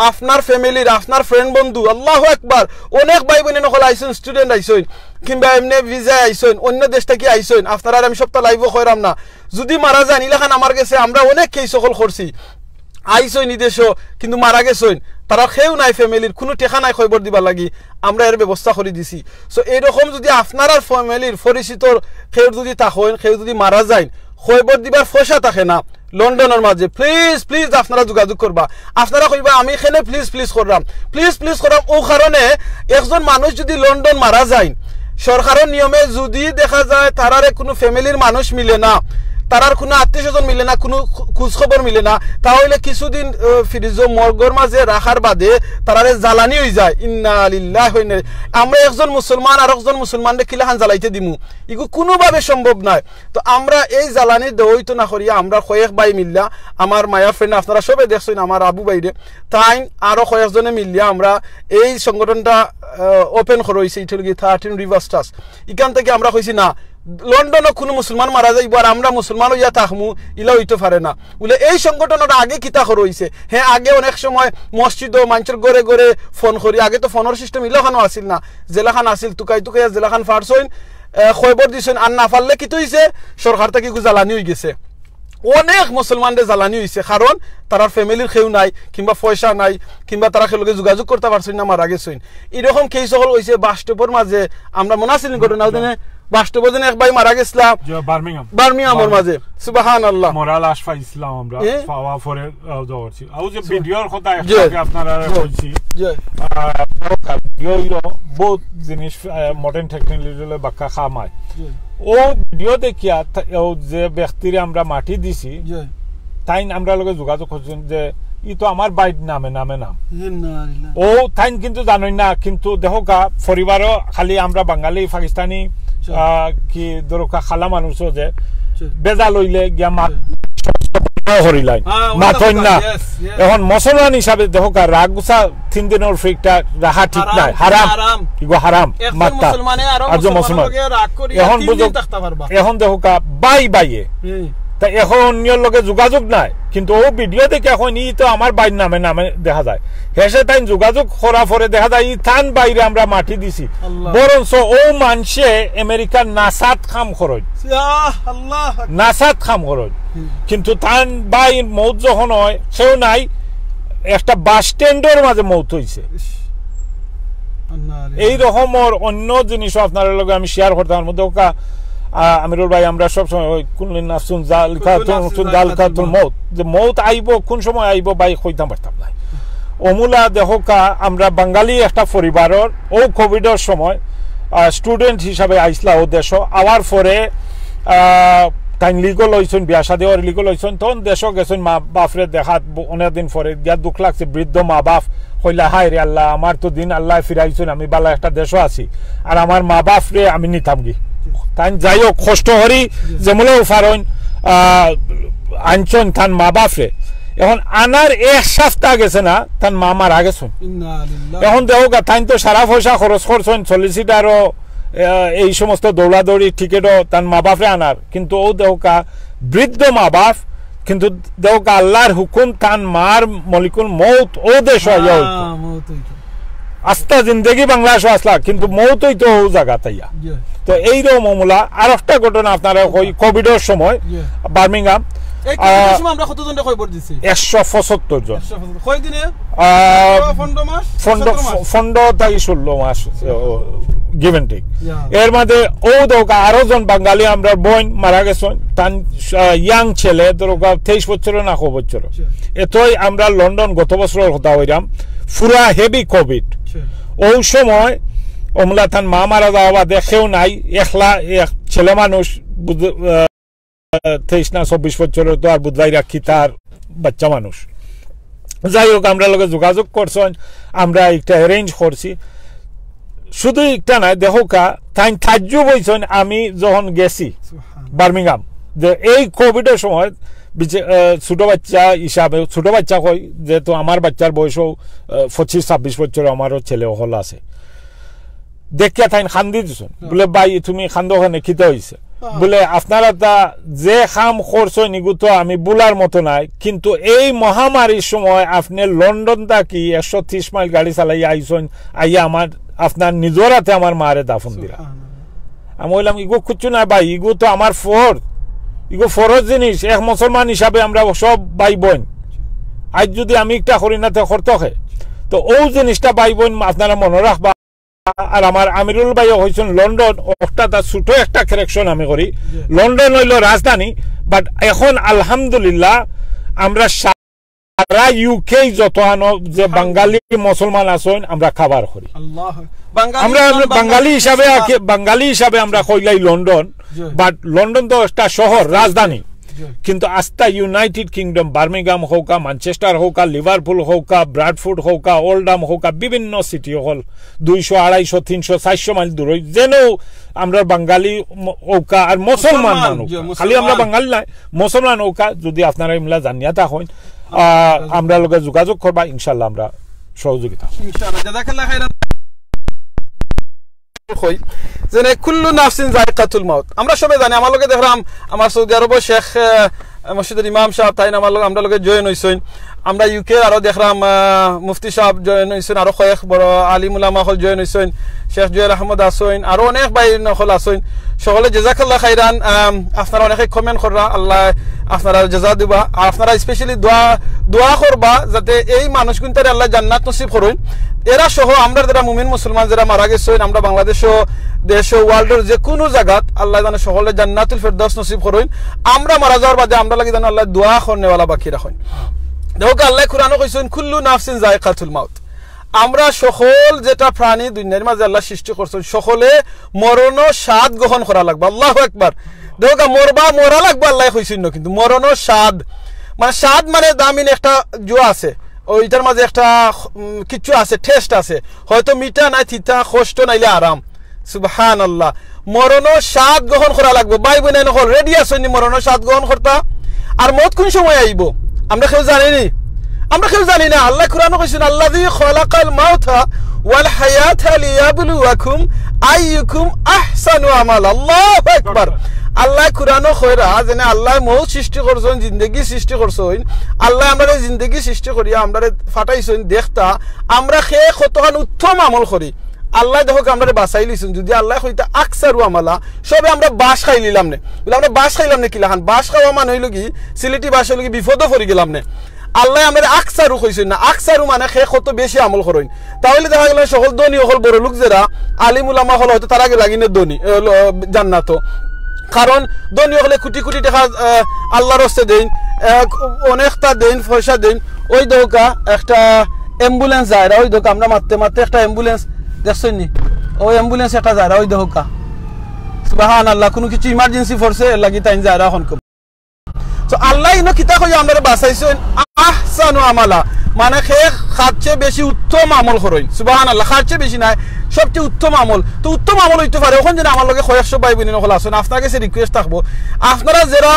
আপনার ফ্যামিলির আপনার ফ্রেন্ড বন্ধু, আল্লাহু আকবার, অনেক ভাই বোনে নকল আইসেন, স্টুডেন্ট আইসেন, কিংবা এমনি ভিসা আইসেন, অন্য দেশ থেকে আইসেন, আপনারা আমি সপ্তাহ লাইভও কইরাম না। যদি মারা যান, ইলাখান আমার গেছে, আমরা অনেক কেস সকল করছি, আইসই নিদেশ কিন্তু মারা গেছইন, তারা খেউ নাই, ফ্যামিলির কোনো টেকা নাই খবর দিবার লাগি, আমরা এর ব্যবস্থা করে দিছি। সো এইরকম যদি আপনার ফ্যামিলির পরিচিত কেউ যদি থাকেন, কেউ যদি মারা যায়, খবর দিবার পয়সা থাকে না লন্ডনের মাঝে, প্লিজ প্লিজ আপনারা যোগাযোগ করবা। আপনারা কইবা আমি এখানে প্লিজ প্লিজ করলাম, প্লিজ প্লিজ করলাম। ও কারণে একজন মানুষ যদি লন্ডন মারা যায়, সরকারের নিয়মে যদি দেখা যায় তারারে কোনো ফ্যামিলির মানুষ মিলে না, তারার কোনো আত্মীয় স্বজন মিলে না, কোনো খোঁজখবর মিলে না, তাহলে কিছুদিন ফ্রিজ মর্গর মাঝে রাখার বাদে তারারে জ্বালানি হয়ে যায়। ইন্না লিল্লাহি ওয়া ইন্না ইলাইহি। আমরা একজন মুসলমান আর একজন মুসলমানকে কিলাখান জ্বালাইতে দিমু, এগুলো কোনোভাবে সম্ভব নয়। তো আমরা এই জ্বালানি দইতো না করিয়া আমরা কয়েক ভাই মিল্লা, আমার মায়া ফ্রেন্ড আপনারা সবে দেখছেন, আমার আবু ভাইরে তাই আরো কয়েকজনে মিলিয়া আমরা এই সংগঠনটা ওপেন করে হয়েছে, এটা 13 রিভার্স ট্রাস্ট। এখান থেকে আমরা কইছি না লন্ডনে কোনো মুসলমান মারা যাইব আর আমরা মুসলমান হইয়া থাকমু, ইলা হইতে পারে না বলে। এই সংগঠনের আগে কিতা করে হইছে, হ্যাঁ আগে অনেক সময় মসজিদ ও মানুষের ঘরে ঘরে ফোন করি, আগে তো ফোনের সিস্টেম ইলাখানো আসিল না, জেলাখান আসিল, টুকাই টুকাইয়া জেলাখান ফারছইন, খবর দিছেন, আর না পারলে কি হইছে সরকার থেকে জ্বালানি হয়ে গেছে। অনেক মুসলমানদের জ্বালানি হয়েছে, কারণ তারা ফ্যামিলির কেউ নাই, কিংবা পয়সা নাই, কিংবা তারা খেলোকে যোগাযোগ করতে পারছেন না, মারা গেছেন। এরকম কেস সকল হয়েছে বাস্তবের মাঝে। আমরা মনে আছি ঘটনা বাস্তবে এক ভাই মারা গেছিলাম বার্মিংহামের মাঝে, সুবহানাল্লাহ, মোরা লাশ পাইছিলাম আমরা, পাওয়া পরে দৌড়ছি। আর যে ভিডিওর কথা একটাকে আপনারা কইছি, ভিডিও বহুত জিনিস মডার্ন টেকনোলজি বাক্কা খামায়। ও ভিডিও দেখিয়া যে ব্যক্তিরে আমরা মাটি দিছি, তাই আমরা লগে যোগাযোগ করছেন যে ই তো আমার বাইর নামে নাম ও তাই কিন্তু জানোই না। কিন্তু দেখো গা পরিবারও খালি আমরা বাঙালি পাকিস্তানি কি দরকার খালা মানুষও যে বেজা লইলে গিয়া মাথই না। এখন মুসলমান হিসাবে দেখো গা রাগ গুছা 3 দিনের ফ্রিকটা রাখা ঠিক নাই, হারাম, কি গো হারাম মাত্তা। আর যে মুসলমান এখন বুঝো, এখন দেখো গা বাই বাইয়ে তা এখন অন্যর লগে যোগাযোগ নাই, কিন্তু ও ভিডিও দেখে এখন ই তো আমার বাইর নামে নামে দেখা যায়, হেসে তাই যোগাযোগ করা পরে দেখা যায় ই থান বাইরে আমরা মাটি দিছি, বরঞ্চ ও মানুষে আমেরিকার নাসাত খাম খরচ, নাসাত খাম খরচ। কিন্তু থান বাইর মৌত যখন হয় সেও নাই, একটা বাস স্ট্যান্ডের মাঝে মৌত হয়েছে। এই রকমের অন্য জিনিসও আপনার লগে আমি শেয়ার করতাম মধ্যে ওকা আমিরুল ভাই, আমরা সবসময় ওই কুল্লিন নাফসুন যালিকাতুল মউত, যে মউত আইব কোন সময় আইব ভাই কইতাম পারতাম না। অমূলা দেখোকা আমরা বাঙালি একটা পরিবারের ও কোভিডের সময় স্টুডেন্ট হিসাবে আইসলা ও দেশ, আওয়ার পরে তাই লিগল হয়েছেন, বিয়া শাদী ওর লিগল হয়েছেন, তখন দেশ গেছেন মা বাপরে দেখাত অনেকদিন পরে, গিয়া দুঃখ লাগছে, বৃদ্ধ মা বাপ কইলা হায় রে আল্লাহ, আমার তো দিন আল্লাহ ফিরাইছেন, আমি বালা একটা দেশও আছি, আর আমার মা বাপরে আমি নিতাম গি। তাই যাই হোক কষ্ট করি যেমলেও ফারন আনছেন তান মা বাপরে। এখন আনার এক সপ্তাহ গেছে না, তান মা মারা গেছেন। এখন দেখো তাই তো সারা পয়সা খরচ করছেন, সলিসিটারও এই সমস্ত দৌড়াদৌড়ি টিকেটও তান মা বাপরে আনার, কিন্তু ও দেখোকা বৃদ্ধ মা বাপ কিন্তু দেখ আল্লাহর হুকুম তান মার মলিকুল মৌত ও দেশ হইয়া হইতো আস্তা জিন্দগি বাংলাদেশ আসলা কিন্তু মৌত হইতো ও জায়গা তাইয়া তো এইরকম মামলা আর একটা ঘটনা আপনারা কোভিডের সময় বার্মিংহাম 175 জন ফন্ড তাই 16 মাস গিভ এন্ড টেক এর মধ্যে ও দোকা আরো জন বাঙালি আমরা বোন মারা গেছেন তান ইয়াং ছেলে দোকা 23 বছর না 9 বছর এতই আমরা লন্ডন গত বছর হতা হইরাম পুরা হেভি কোভিড ওই সময় ওমলা তান মা মারা যাওয়া দেখেও নাই একলা এক ছেলে মানুষ 23 না 24 বছর তো আর বুধবাই রাখি তার বাচ্চা মানুষ যাই হোক আমরা লগে যোগাযোগ করছেন আমরা একটা অ্যারেঞ্জ করছি শুধু একটা নাই দেখোকা তাই তাজ্য বইছেন আমি যখন গেছি বার্মিংহাম যে এই কোভিডের সময় ছোট বাচ্চা হিসাবে ছোট বাচ্চা কই যেহেতু আমার বাচ্চার বয়সও 25-26 বছর আমারও ছেলে হল আছে দেখিয়া তাই খান্দি দিছেন বলে ভাই তুমি খান্দ ওখানে খিতে হয়েছে বলে আপনারা তা যে খাম করছেন এগুলো তো আমি বলার মতো নাই কিন্তু এই মহামারীর সময় আপনি লন্ডন থাকি 130 মাইল গাড়ি চালাইয়া আইসেন আইয়া আমার আপনার নিজের হাতে আমার মারে দাফন দিলা আমি বললাম ইগো খুঁজছো না ভাই ইগো তো আমার ইগো ফরজ জিনিস এক মুসলমান হিসাবে আমরা সব ভাই বোন আজ যদি আমি একটা করি না তো করতে হয় তো ও জিনিসটা ভাই বোন আপনারা মনে রাখবা আর আমার আমিরুল ভাই হয়েছেন লন্ডন ওটা তার ছোট একটা কারেকশন আমি করি লন্ডন হইল রাজধানী বাট এখন আলহামদুলিল্লাহ আমরা সারা ইউকে যত যে বাঙালি মুসলমান আছেন আমরা খাবার করি আমরা বাঙালি হিসাবে আমরা কইলাই লন্ডন বাট লন্ডন তো একটা শহর রাজধানী কিন্তু আস্তা ইউনাইটেড কিংডম বার্মিংহাম হোক ম্যানচেস্টার হোক লিভারপুল হোক ব্রাডফোর্ড হোক ওল্ডহাম হোক বিভিন্ন সিটি হল 200, 250, 300, 400 মাইল দূর যেন আমরা বাঙালি হোক আর মুসলমান মানুষ খালি আমরা বাঙালি নাই মুসলমান হোক যদি আপনারা ইমলা জানিয়া থাকেন আমরা লগে যোগাযোগ করবা ইনশাআল্লাহ আমরা সহযোগিতা ইনশাআল্লাহ জাযাকাল্লাহ খাইরান যেনে কুল্লু নাফসিন যায়কাতুল মাউত আমরা সবাই জানি আমার লগে দেখলাম আমার সৌদি আরব শেখ মসজিদের ইমাম সাহেব তাই আমার লগে আমরা লগে জয়েন হইছেন আমরা ইউকে আরো দেখলাম মুফতি সাহেব জয়েন হইছেন আরো কয়েক বড় আলিম উলামা হল জয়েন হইছেন শেখ জুয়েল আহমদ আসেন আরো অনেক ভাই নকল আসেন সকলে জাযাকাল্লাহ খাইরান আপনারা অনেকে কমেন্ট কররা আল্লাহ আপনারা জাযা দিবা আপনারা স্পেশালি দোয়া করবা যাতে এই মানুষগুনটারে আল্লাহ জান্নাত নসিব করুন এরা সহ আমরা যারা মুমিন মুসলমান যারা মারা গেছেন আমরা বাংলাদেশও দেশ ওয়ার্ল্ডের যে কোনো জায়গাত আল্লাহ জানে সকলে জান্নাতুল ফেরদাউস নসিব করুন আমরা মারা যাওয়ার বাদে আমরা লাগি জানো আল্লাহ দোয়া করনেওয়ালা বাকি রাখুন দেখো আল্লাহ কুরআনে কইছেন কুল্লু নাফসিন যায়কাতুল মাউত আমরা সকল যেটা প্রাণী দুনিয়ার মাঝে আল্লাহ সৃষ্টি করছেন সকলে মরণ স্বাদ গ্রহণ করা লাগবে আল্লাহু আকবার দেখো মরা লাগবে আল্লাহ কইছেন না কিন্তু মরণ স্বাদ মানে স্বাদ মানে দামিন একটা জোয়া আছে ওইটার মাঝে একটা কিছু আছে টেস্ট আছে হয়তো মিঠা নাই তিতা কষ্ট নাইলে আরাম সুবহানাল্লাহ মরণ স্বাদ গ্রহণ করা লাগবে ভাই বোন নকল রেডি আছেন মরণ স্বাদ গ্রহণ করতা আর মত কোন সময় আইব আমরা কেউ জানি না আল্লাহ কুরআনে কইছেন আল্লাযী খালাকাল মাউতা ওয়াল হায়াতা লিয়াবলুয়াকুম আইয়ুকুম আহসানু আমালা আল্লাহু আকবার আল্লাহ কুরআনে কইরা যেন আল্লাহ মৌত সৃষ্টি করছেন জিন্দেগি সৃষ্টি করছেন আল্লাহ আমাদের জিন্দেগি সৃষ্টি করিয়া আমাদের ফাটাইছেন দেখতা আমরা খেয়ে কতখান উত্তম আমল করি আল্লাহ দেখো আমরা বাঁচাই লিছেন যদি আল্লাহ কইতা আকসারু আমালা সবে আমরা বাস খাই লিলাম না বলে আমরা বাস খাইলাম না কিলাখান বাস খাওয়া মানে হইল কি সিলেটি বাস হইল কি বিপদও পড়ে গেলাম না আল্লাহ আমাদের আকসারু কইছেন না আকসারু মানে খেয়ে কত বেশি আমল করেন তাহলে দেখা গেল সকল ধনী সকল বড় লোক যারা আলিম উলামা হল হয়তো তার আগে লাগিনে ধনী জান্নাত কারণ ধনী হলে কোটি কোটি টাকা আল্লাহর রাস্তায় দেন অনেকটা দেন পয়সা দেন ওই দোকা একটা অ্যাম্বুলেন্স যায় ওই দোকা আমরা মারতে একটা অ্যাম্বুলেন্স দেখছেন নি ওই অ্যাম্বুলেন্স একটা যায় ওই দোকা সুবহানাল্লাহ কোনো কিছু ইমার্জেন্সি ফোর্সে লাগি তাই যায় এখন তো আল্লাহ ইনো কিতা কই আমরা বাঁচাইছেন আহসানু আমালা মানে খাচ্ছে বেশি উত্তম আমল করেন সুবহানাল্লাহ খাচ্ছে বেশি নাই সবচেয়ে উত্তম আমল তো উত্তম আমল হইতে পারে ওখান যেন আমার লগে কয়েকশো ভাই বোন নকল আছেন আপনার কাছে রিকোয়েস্ট থাকবো আপনারা যারা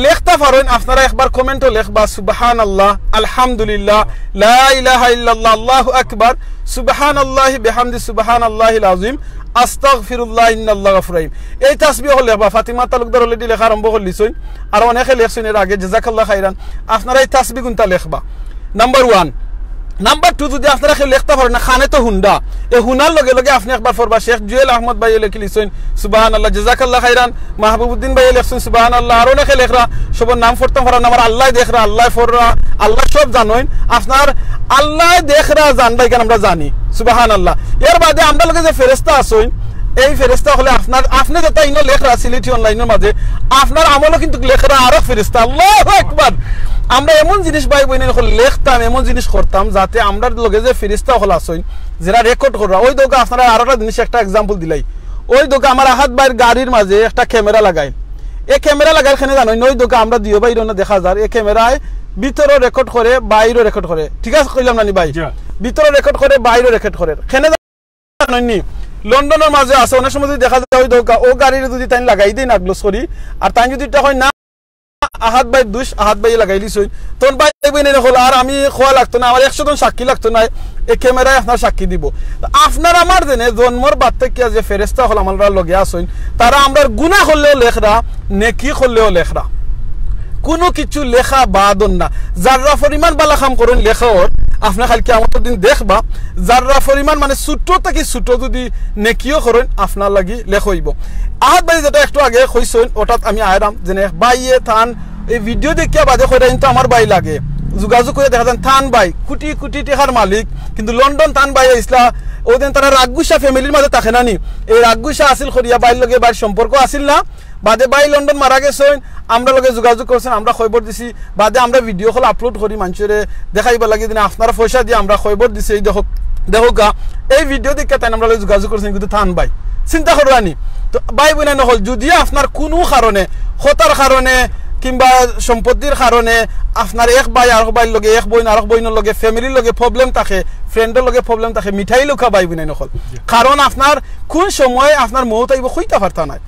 লেখতে পারেন আপনারা একবার কমেন্টও লেখবা সুবহানাল্লাহ আলহামদুলিল্লাহ লা ইলাহা ইল্লাল্লাহ আল্লাহু আকবার সুবহানাল্লাহি বিহামদি সুবহানাল্লাহিল আযীম আস্তাগফিরুল্লাহ ইন্নাল্লাহু গাফুরুর রহিম। এই তাসবিহ হলে বা ফাতিমা তালুকদার অলরেডি লেখা আরম্ভ করলিছই, আর অনেকে লেখছেন এর আগে, জাযাকাল্লাহ খাইরান। আপনারা এই তাসবিহ গুনতা লেখবা, নাম্বার 1। নাম্বার 2, যদি আপনারা কেউ লিখতে পারেন না, খানে তো হুন্ডা, এই হুনার লগে লগে আপনি একবার পড়বা। শেখ জুয়েল আহমদ ভাই লিখে লিখছেন সুবহানাল্লাহ, জাযাকাল্লাহ খাইরান। মাহবুবউদ্দিন ভাই লিখছেন সুবহানাল্লাহ। আর অনেকে লেখরা, সবার নাম পড়তে পারেন আমার আল্লাহ দেখরা, আল্লাহ ফররা, আল্লাহ সব জানেন। আপনার আল্লাহ দেখরা জানবাই কেন আমরা জানি, সুবহানাল্লাহ। এর বাদে আমরা লগে যে ফেরেশতা আছেন, এই ফেরেশতা হলে আপনার আপনি যেটা ইনো লেখরা সিলেটি অনলাইনের মাঝে, আপনার আমলও কিন্তু লেখরা আরো ফেরেশতা। আল্লাহু আকবার। আমরা এমন জিনিস ভাই বইনে লেখতাম, এমন জিনিস করতাম যাতে আমরা লগে যে ফেরেশতা হল আসেন যারা রেকর্ড করা, ওই দোকা আপনারা আরো একটা জিনিস একটা এক্সাম্পল দিলাই। ওই দোকা আমার আহাত ভাইয়ের গাড়ির মাঝে একটা ক্যামেরা লাগাই, এই ক্যামেরা লাগাই এখানে জানো ওই দোকা আমরা দিও ভাই দেখা যায়, এই ক্যামেরায় ভিতরও রেকর্ড করে বাইরেও রেকর্ড করে। ঠিক আছে কইলাম না ভাই, ভিতরও রেকর্ড করে বাইরেও রেকর্ড করে। এখানে জানি লন্ডনের মাঝে আছে, অনেক সময় যদি দেখা যায় ওই দোকা ও গাড়ির যদি তাই লাগাই দিই না গ্লোস করি, আর তাই যদি এটা হয় না আহাত ভাই দুষ, আহাত ভাই লাগাই দিছই, তখন ভাই বইনে হল আর আমি খোয়া লাগতো না, আমার 100 জন সাক্ষী লাগতো না, এই ক্যামেরায় আপনার সাক্ষী দিব। আপনার আমার জেনে জন্মর বাদ থেকে যে ফেরেশতা হল আমরা লগে আসইন, তারা আমরা গুনাহ করলেও লেখরা, নেকি করলেও লেখরা, কোনো কিছু লেখা বাদন না। যারা পরিমাণ বালা কাম করেন লেখার, আপনার খালি কিয়ামতের দিন দেখবা, যারা পরিমাণ মানে ছোট থেকে ছোট যদি নেকিও করেন আপনার লাগি লেখ হইব। আহাত ভাই যেটা একটু আগে কইছেন, ওটাত আমি আয়রাম যেনে বাইয়ে থান এই ভিডিও দেখিয়া বাদে কইরা কিন্তু আমার ভাই লাগে যোগাযোগ করে দেখা যান থান ভাই কোটি কোটি টাকার মালিক, কিন্তু লন্ডন থান ভাই ইসলা ওদিন তারা রাগগুসা ফ্যামিলির মাঝে থাকে নানি, এই রাগগুসা আসিল করিয়া বাইর লগে বাইর সম্পর্ক আসিল না, বাদে বাই লন্ডন মারা গেছেন, আমরা লগে যোগাযোগ করছেন, আমরা খবর দিছি, বাদে আমরা ভিডিও কল আপলোড করি মানুষের দেখাইবা লাগে দিন আপনারা পয়সা দিয়ে আমরা খবর দিছি, এই দেখো দেখো গা এই ভিডিও দেখে তাই আমরা যোগাযোগ করছেন, কিন্তু থান ভাই চিন্তা করবানি। তো ভাই বোনা নহল যদি আপনার কোনো কারণে হতার কারণে কিংবা সম্পত্তির কারণে আপনার এক ভাই আর ভাইয়ের লগে, এক বোন আর বোনের লগে, ফ্যামিলির লগে প্রবলেম থাকে, ফ্রেন্ডের লগে প্রবলেম থাকে, মিঠাই লোকা ভাই বোনা নহল, কারণ আপনার কোন সময় আপনার মৌত আইব কইতা পারতা নাই।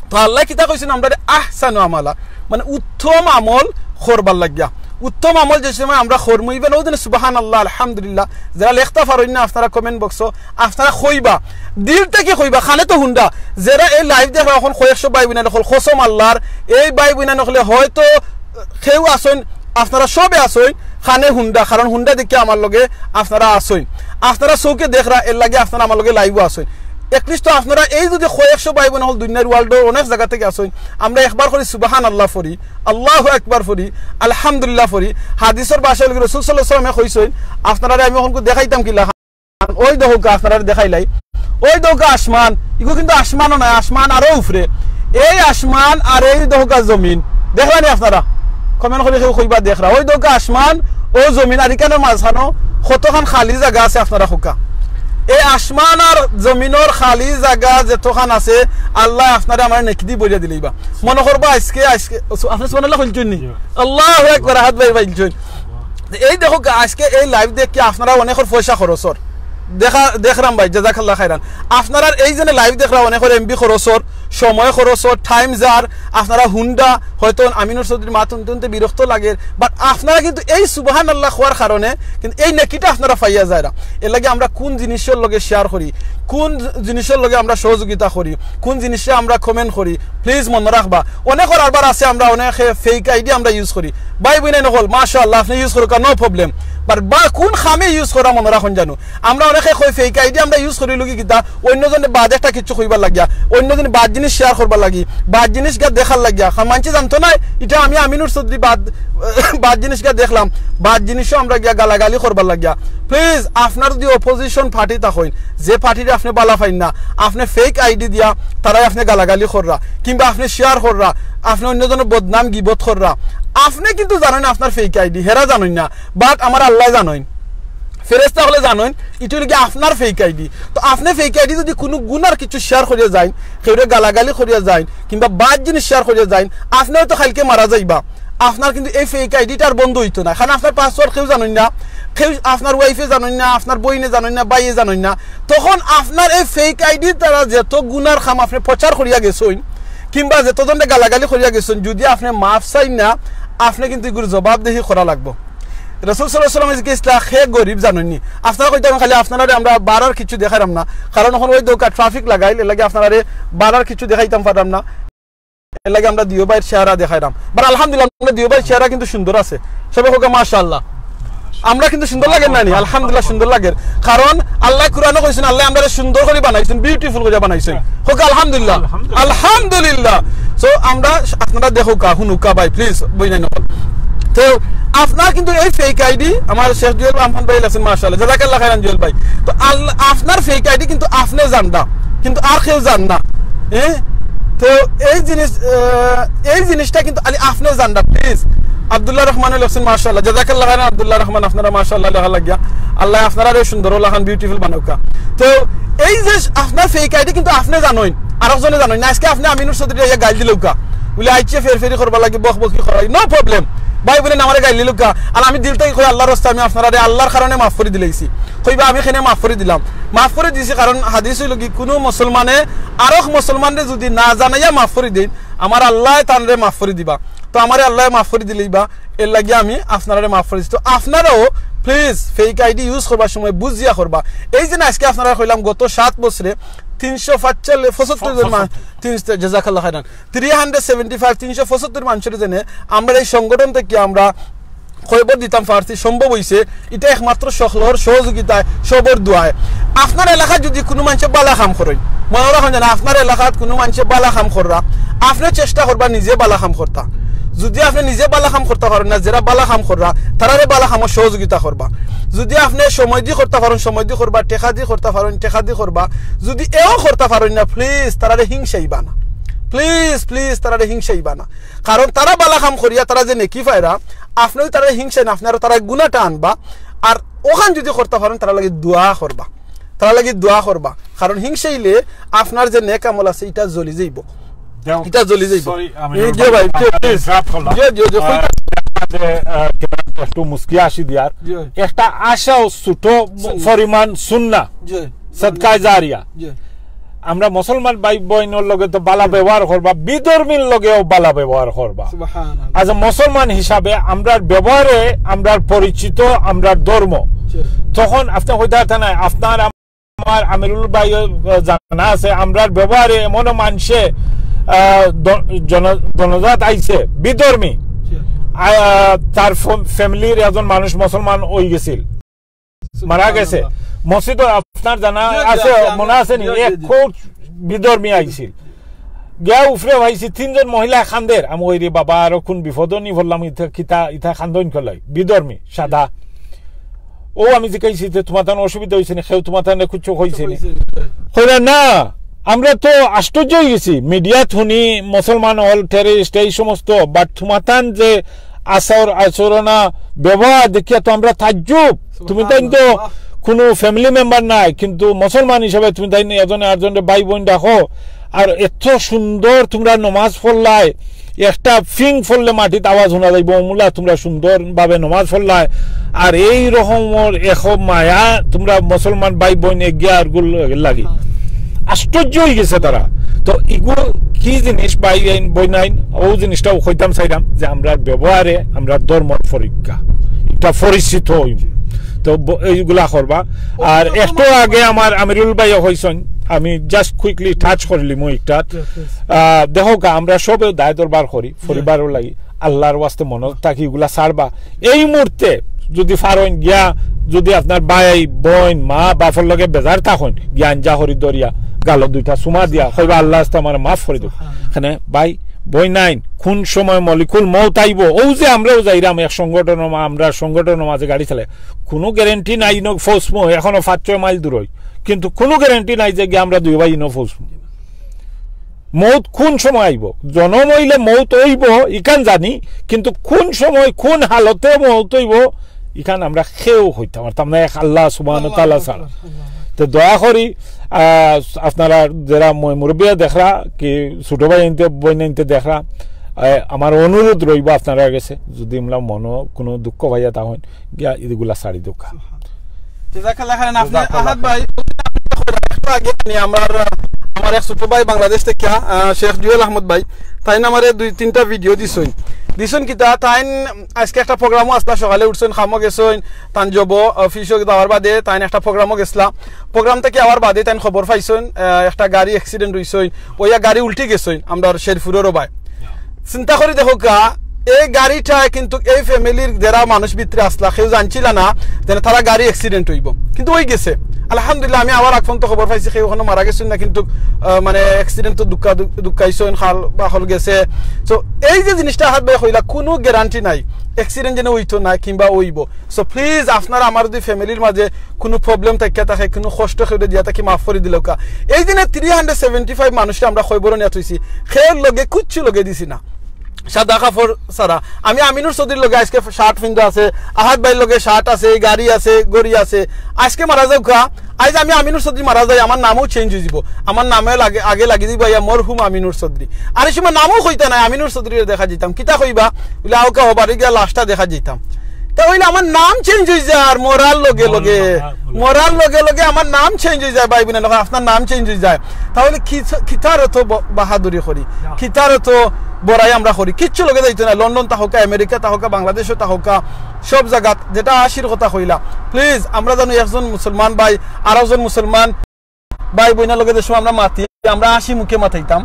তো আল্লাহ কিতা কইছেন আমরা আহসানু আমালা, মানে উত্তম আমল করবার লাগিয়া, উত্তম আমল যে সময় আমরা খরমইবেন ওদিন সুবহানাল্লাহ আলহামদুলিল্লাহ যারা লেখতে পারেন না আপনারা কমেন্ট বক্স আপনারা কইবা, দিল থেকে কইবা, খানে তো হুন্ডা যারা এই লাইভ দেখো এখন 100 ভাই বোনা নকল খসম আল্লাহর এই ভাই বোনা নকলে হয়তো কেউ আসেন, আপনারা সবে আসেন খানে হুন্ডা, কারণ হুন্ডা দেখে আমার লগে আপনারা আসেন, আপনারা চৌকে দেখরা এর লাগে আপনারা আমার লগে লাইভও আসেন। একলিস্ট আপনারা এই যদি 100 ভাই বোন হল দুনিয়ার ওয়ার্ল্ডের অনেক জায়গা থেকে আসেন, আমরা একবার করি সুবহানাল্লাহ ফরি, আল্লাহু আকবার ফরি, আলহামদুলিল্লাহ ফরি। হাদিসের ভাষায় রাসূল সাল্লাল্লাহু আলাইহি ওয়াসাল্লাম কইছেন, আপনারা আমি এখন দেখাইতাম কি লেখা, ওই দেখো আপনারা দেখাইলাই, ওই দেখো আসমান, ইগো কিন্তু আসমানও নয়, আসমান আরো উপরে, এই আসমান আর এই দেখো জমিন দেখলানি আপনারা কমেন্ট করে কেউ কইবা দেখরা, ওই দেখো আসমান ও জমিন আর এখানে মাঝখানো কতখান খালি জায়গা আছে আপনারা হোকা, এই আসমান আর জমিনের খালি জায়গা যেতখান আছে আল্লাহ আপনারা আমার নেকি দি বইয়া দিলেইবা। মনে করবা আজকে আজকে আপনি সুবহানাল্লাহ কইছেন নি, আল্লাহু আকবার হাত ভাই ভাইছেন। এই দেখো আজকে এই লাইভ দেখে আপনারা অনেকের পয়সা খরচর দেখরাম ভাই জাযাকাল্লাহ খাইরান, আপনারা এই যে লাইভ দেখরা অনেকের এমবি খরচর, সময় খরচর, টাইম যার, আপনারা হুন্ডা হয়তো আমিনুর চৌধুরী মাতুন তুনতে বিরক্ত লাগে, বাট আপনারা কিন্তু এই সুবহানাল্লাহ হওয়ার কারণে কিন্তু এই নেকিটা আপনারা পাইয়া যায় না। এর লাগে আমরা কোন জিনিসের লগে শেয়ার করি, কোন জিনিসের লগে আমরা সহযোগিতা করি, কোন জিনিসে আমরা কমেন্ট করি, প্লিজ মনে রাখবা। অনেকের আরবার আছে আমরা অনেকে ফেক আইডি আমরা ইউজ করি, ভাই বোনে নকল মাশাআল্লাহ আপনি ইউজ করুক নো প্রবলেম, বাট বা কোন খামে ইউজ করা মনে রাখুন জানো। আমরা অনেকে কই ফেক আইডি আমরা ইউজ করি লগি কিতা অন্যজনে বাদ একটা কিছু কইবার লাগিয়া, অন্যজনে বাদ জিনিস শেয়ার করবার লাগি, বাদ জিনিস গা দেখার লাগিয়া, মানছে জানতো না এটা আমি আমিনুর চৌধুরী বাদ জিনিস গা দেখলাম, বাদ জিনিসও আমরা গিয়া গালাগালি করবার লাগিয়া। প্লিজ আপনার যদি অপোজিশন পার্টি থাকেন, যে পার্টিটা আপনি বালা পাইন না, আপনি ফেক আইডি দিয়া তারাই আপনি গালাগালি কররা কিংবা আপনি শেয়ার কররা, আপনি অন্যজনের বদনাম গিবত কররা, আপনি কিন্তু জানেন আপনার ফেক আইডি, হেরা জানেন না, বাট আমার আল্লাহ জানেন, ফেরেশতা হলে জানেন এটা কি আপনার ফেক আইডি। তো আপনি ফেক আইডি যদি কোনো গুনার কিছু শেয়ার করিয়া যায়, কেউরে গালাগালি করিয়া যায় কিংবা বাদ জিনিস শেয়ার করিয়া যায়, আপনি হয়তো কালকে মারা যাইবা, আপনার কিন্তু এই ফেক আইডিটা আর বন্ধ হইতো না, কারণ আপনার পাসওয়ার্ড কেউ জানেন না, কেউ আপনার ওয়াইফে জানেন না, আপনার বইনে জানেন না, বাইয়ে জানেন না, তখন আপনার এই ফেক আইডির দ্বারা যত গুনার খাম আপনি প্রচার করিয়া গেছেন কিংবা যতজনে গালাগালি করিয়া গেছেন, যদি আপনি মাফ চাই না, আপনি কিন্তু এগুলো জবাবদেহি করা লাগবো। রাসূল সাল্লাল্লাহু আলাইহি ওয়াসাল্লাম ইসলা খে গরিব জানেননি আপনারা কইতাম খালি আপনারা আমরা বারার কিছু দেখাইরাম না কারণ এখন ওই দোকা ট্রাফিক লাগাইল লাগে আপনারা বারার কিছু দেখাইতাম পারলাম না এর লাগে আমরা দিও ভাইয়ের চেহারা দেখাইরাম বাট আলহামদুলিল্লাহ আমরা দিও ভাইয়ের চেহারা কিন্তু সুন্দর আছে সবাই হোক মাশাআল্লাহ আমরা কিন্তু সুন্দর লাগে না নি আলহামদুলিল্লাহ সুন্দর লাগে কারণ আল্লাহ কুরআনে কইছেন আল্লাহ আমাদের সুন্দর করে বানাইছেন বিউটিফুল করে বানাইছেন হোক আলহামদুলিল্লাহ আলহামদুলিল্লাহ সো আমরা আপনারা দেখো কা হুনুকা ভাই প্লিজ বই নাই নকল তো আপনার কিন্তু এই ফেক আইডি আমার শেখ জুয়েল আহমদ ভাই আছেন মাশাআল্লাহ জাযাকাল্লাহ খাইরান জুয়েল ভাই তো আপনার ফেক আইডি কিন্তু আপনি জানদা কিন্তু আর কেউ জান না তো এই জিনিসটা কিন্তু আপনি জানদা প্লিজ আব্দুল্লাহ রহমান হোসেন মাশাআল্লাহ জাযাকাল্লাহ খাইরান আব্দুল্লাহ রহমান আপনারা মাশাআল্লাহ লাগিয়া আল্লাহ আপনারা সুন্দর লাহান বিউটিফুল বানাউকা তো এই যে আপনার ফেক আইডি কিন্তু আপনি জানেন আরেকজনে জানেন না আজকে আপনি আমিনুর চৌধুরী ইয়া গাইল দিলৌকা বলে আইছে ফেরফেরি করবা লাগি বকবকি করাই নো প্রবলেম ভাই বলেন আমারে গাইল দিলৌকা আর আমি দিল থেকে কই আল্লাহর রাস্তায় আমি আপনারা আল্লাহর কারণে মাফ করে দিলাইছি কইবা আমি এখানে মাফ করে দিলাম মাফ করে দিছি কারণ হাদিস হইল কি কোনো মুসলমানে আরেক মুসলমানরে যদি না জানাইয়া মাফ করে দেন আমার আল্লাহ তানরে মাফ করে দিবা তো আমারে আল্লাহ মাফ করে দিলেইবা এর লাগি আমি আপনারা মাফ করে দিছি তো আপনারাও প্লিজ ফেক আইডি ইউজ করবার সময় বুঝিয়া করবা এই যে আজকে আপনারা কইলাম গত 7 বছরে 375 জন জাযাকাল্লাহ খাইরান 375 মানুষের জেনে আমরা এই সংগঠন থেকে আমরা খবর দিতাম পারছি সম্ভব হইছে এটা একমাত্র সকলের সহযোগিতায় সবর দোয়ায় আপনার এলাকা যদি কোনো মানুষে বালা কাম করেন মনে রাখুন জানা আপনার এলাকাত কোনো মানুষে বালা কাম কররা আপনি চেষ্টা করবা নিজে বালা কাম করতা যদি আপনি নিজে বালা কাম করতে পারেন না যারা বালা কাম কররা তারারে বালা কামের সহযোগিতা করবা যদি আপনি সময় দিয়ে করতে পারেন সময় দিয়ে করবা টেকা দিয়ে করতে পারেন টেকা দিয়ে করবা যদি এও করতে পারেন না প্লিজ তারারে হিংসাইবা না প্লিজ তারারে হিংসাইবা না কারণ তারা বালা কাম করিয়া তারা যে নেকি পায়রা আপনিও তারা হিংসা না আপনারা তারা গুনাহটা আনবা আর ওখান যদি করতে পারেন তারা লাগি দোয়া করবা কারণ হিংসাইলে আপনার যে নেক আমল আছে এটা জ্বলি যাইব এটা জ্বলি যাইব জি ভাই প্লিজ জি একটু মুস্কি আসি দিয়ার একটা আশা ও ছোট পরিমাণ সুন্নাহ সদকায়ে জারিয়া আমরা মুসলমান ভাই বোনের লগে তো বালা ব্যবহার করবা বিধর্মীর লগেও বালা ব্যবহার করবা সুবহানাল্লাহ আজ মুসলমান হিসাবে আমরার ব্যবহারে আমরার পরিচিত আমরার ধর্ম তখন আপনি হইতা না আপনার আমার আমিরুল ভাই জানা আছে আমরার ব্যবহারে এমন মানুষে জনজাত আইছে বিধর্মী তার ফ্যামিলির একজন মানুষ মুসলমান হই গেছিল মারা গেছে মসজিদ আপনার জানা আছে মনে আছে নি এক কোট বিধর্মী আইছিল গিয়া উফরে ভাইছি 3 জন মহিলা খান্দের আমি ওই রে বাবা আর কোন বিপদ নি বললাম ইথা খান্দন করলাই বিধর্মী সাদা ও আমি যে কইছি তোমার তার অসুবিধা হইছে না কেউ তোমার তার কিছু হইছে না কইরা না আমরা তো আশ্চর্য হয়ে গেছি মিডিয়া শুনি মুসলমান হল টেররিস্ট এই সমস্ত বাট তোমাতান যে আচরণা ব্যবহার দেখিয়া তো আমরা তাজ্জুব তুমি তাই তো কোনো ফ্যামিলি মেম্বার নাই কিন্তু মুসলমান হিসাবে তুমি তাই এজনে আরেকজনের ভাই বোন দেখো আর এত সুন্দর তোমরা নমাজ পড়লাই একটা ফিং ফললে মাটিতে আওয়াজ শোনা যাইব মুলা তোমরা সুন্দর ভাবে নমাজ পড়লাই আর এই রকমের এক মায়া তোমরা মুসলমান ভাই বোন এগিয়ার গুল লাগি আশ্চর্য হয়ে গেছে তারা তো এগুলো কি জিনিস বই নাই ও জিনিসটাও কইতাম চাইলাম যে আমরা ব্যবহারে আমরা ধর্মর পরীক্ষা এটা পরিচিত হইব তো এইগুলা করবা আর একটু আগে আমার আমিরুল ভাই হইছেন আমি জাস্ট কুইকলি টাচ করলি মই একটা দেখো আমরা সবে দায় দরবার করি পরিবারও লাগি আল্লাহর ওয়াস্তে মনে থাকি এগুলা ছাড়বা এই মুহূর্তে যদি ফারন গিয়া যদি আপনার ভাই বোন মা বাপর লগে বেজার থাকুন জ্ঞান যা হরি দরিয়া গালো দুইটা সুমা দিয়া কইবা আল্লাহ আমার মাফ করে দেব এখানে ভাই বই নাই কোন সময় মলিকুল মউত আইব ও যে আমরাও যাইরাম এক সংগঠন আমরা সংগঠনের মাঝে গাড়ি চালাই কোনো গ্যারান্টি নাই ন ফৌসমো এখনো 5-6 মাইল দূর কিন্তু কোনো গ্যারান্টি নাই যে আমরা দুই ভাই ন ফৌসমো মউত কোন সময় আইব জন্ম হইলে মউত হইব ইকান জানি কিন্তু কোন সময় কোন হালতে মউত হইব ইখান আমরা খেয়েও হইতাম পারতাম না এক আল্লাহ সুবহানাহু ওয়া তাআলা ছাড়া তো দয়া করি আপনারা যারা মুরব্বীরা দেখরা কি ছোট ভাই আনতে বই আনতে দেখরা আমার অনুরোধ রইব আপনারা গেছে যদি আমরা মনো কোনো দুঃখ ভাইয়া তা হন গিয়া এগুলা সারি দুঃখ জাযাকাল্লাহ খাইরান আপনি আহাদ ভাই আগে আমার এক ছোট ভাই বাংলাদেশ থেকে শেখ জুয়েল আহমদ ভাই তাই না আমারে 2-3টা ভিডিও দিছেন দিছুন কিতা তাইন আজকে একটা প্রোগ্রামও আসলা সকালে উঠছেন খামো গেছেন তান যাব অফিসে যাওয়ার বাদে তাইন একটা প্রোগ্রামও গেছলা প্রোগ্রাম থেকে আওয়ার বাদে তাইন খবর পাইছেন একটা গাড়ি অ্যাক্সিডেন্ট হইছেন ওইয়া গাড়ি উল্টি গেছেন আমরা শেরপুরেরও ভাই চিন্তা করে দেখো কা এই গাড়িটা কিন্তু এই ফ্যামিলির যারা মানুষ ভিতরে আসলা কেউ জানছিল না যে তারা গাড়ি অ্যাক্সিডেন্ট হইব কিন্তু ওই গেছে আলহামদুলিল্লাহ আমি আবার এখন তো খবর পাইছি কেউ ওখানে মারা গেছেন না কিন্তু মানে অ্যাক্সিডেন্ট তো দুঃখাইছেন খাল বা হল গেছে তো এই যে জিনিসটা হাত বের হইলা কোনো গ্যারান্টি নাই অ্যাক্সিডেন্ট যেন হইতো না কিংবা হইব সো প্লিজ আপনারা আমার যদি ফ্যামিলির মাঝে কোনো প্রবলেম থাকে থাকে কোনো কষ্ট করে দিয়া তাকে মাফ করে দিল কা এই দিনে 375 মানুষকে আমরা খবর নিয়ে থইছি খের লগে কুচ্ছু লগে দিছি না সাদা কাপড় সারা আমি আমিনুর চৌধুরীর লগে আজকে শার্ট পিন্ধা আছে আহাদ ভাইয়ের লগে শার্ট আছে গাড়ি আছে গড়ি আছে আজকে মারা যাও কা আজ আমি আমিনুর চৌধুরী মারা যাই আমার নামও চেঞ্জ হয়ে যাব আমার নামে আগে লাগি দিব মরহুম আমিনুর চৌধুরী আর এই সময় নামও কইতা নাই আমিনুর চৌধুরীর দেখা যেতাম কিতা কইবা বলে আওকা হবারে গিয়া লাস্টটা দেখা যেতাম তাহলে আমার নাম চেঞ্জ হয়ে যায় আর মরার লগে লগে আমার নাম চেঞ্জ হয়ে যায় ভাই বোনের লগে আপনার নাম চেঞ্জ হয়ে যায় তাহলে খিতার তো বাহাদুরি করি খিতার তো বড়াই আমরা করি কিচ্ছু লগে যাইতো না লন্ডন তাহকা আমেরিকা তাহকা বাংলাদেশও তাহকা সব জায়গাত যেটা আশির কথা কইলা প্লিজ আমরা জানো একজন মুসলমান ভাই আর একজন মুসলমান ভাই বোনের লগে যে সময় আমরা মাতি আমরা হাসি মুখে মাথাইতাম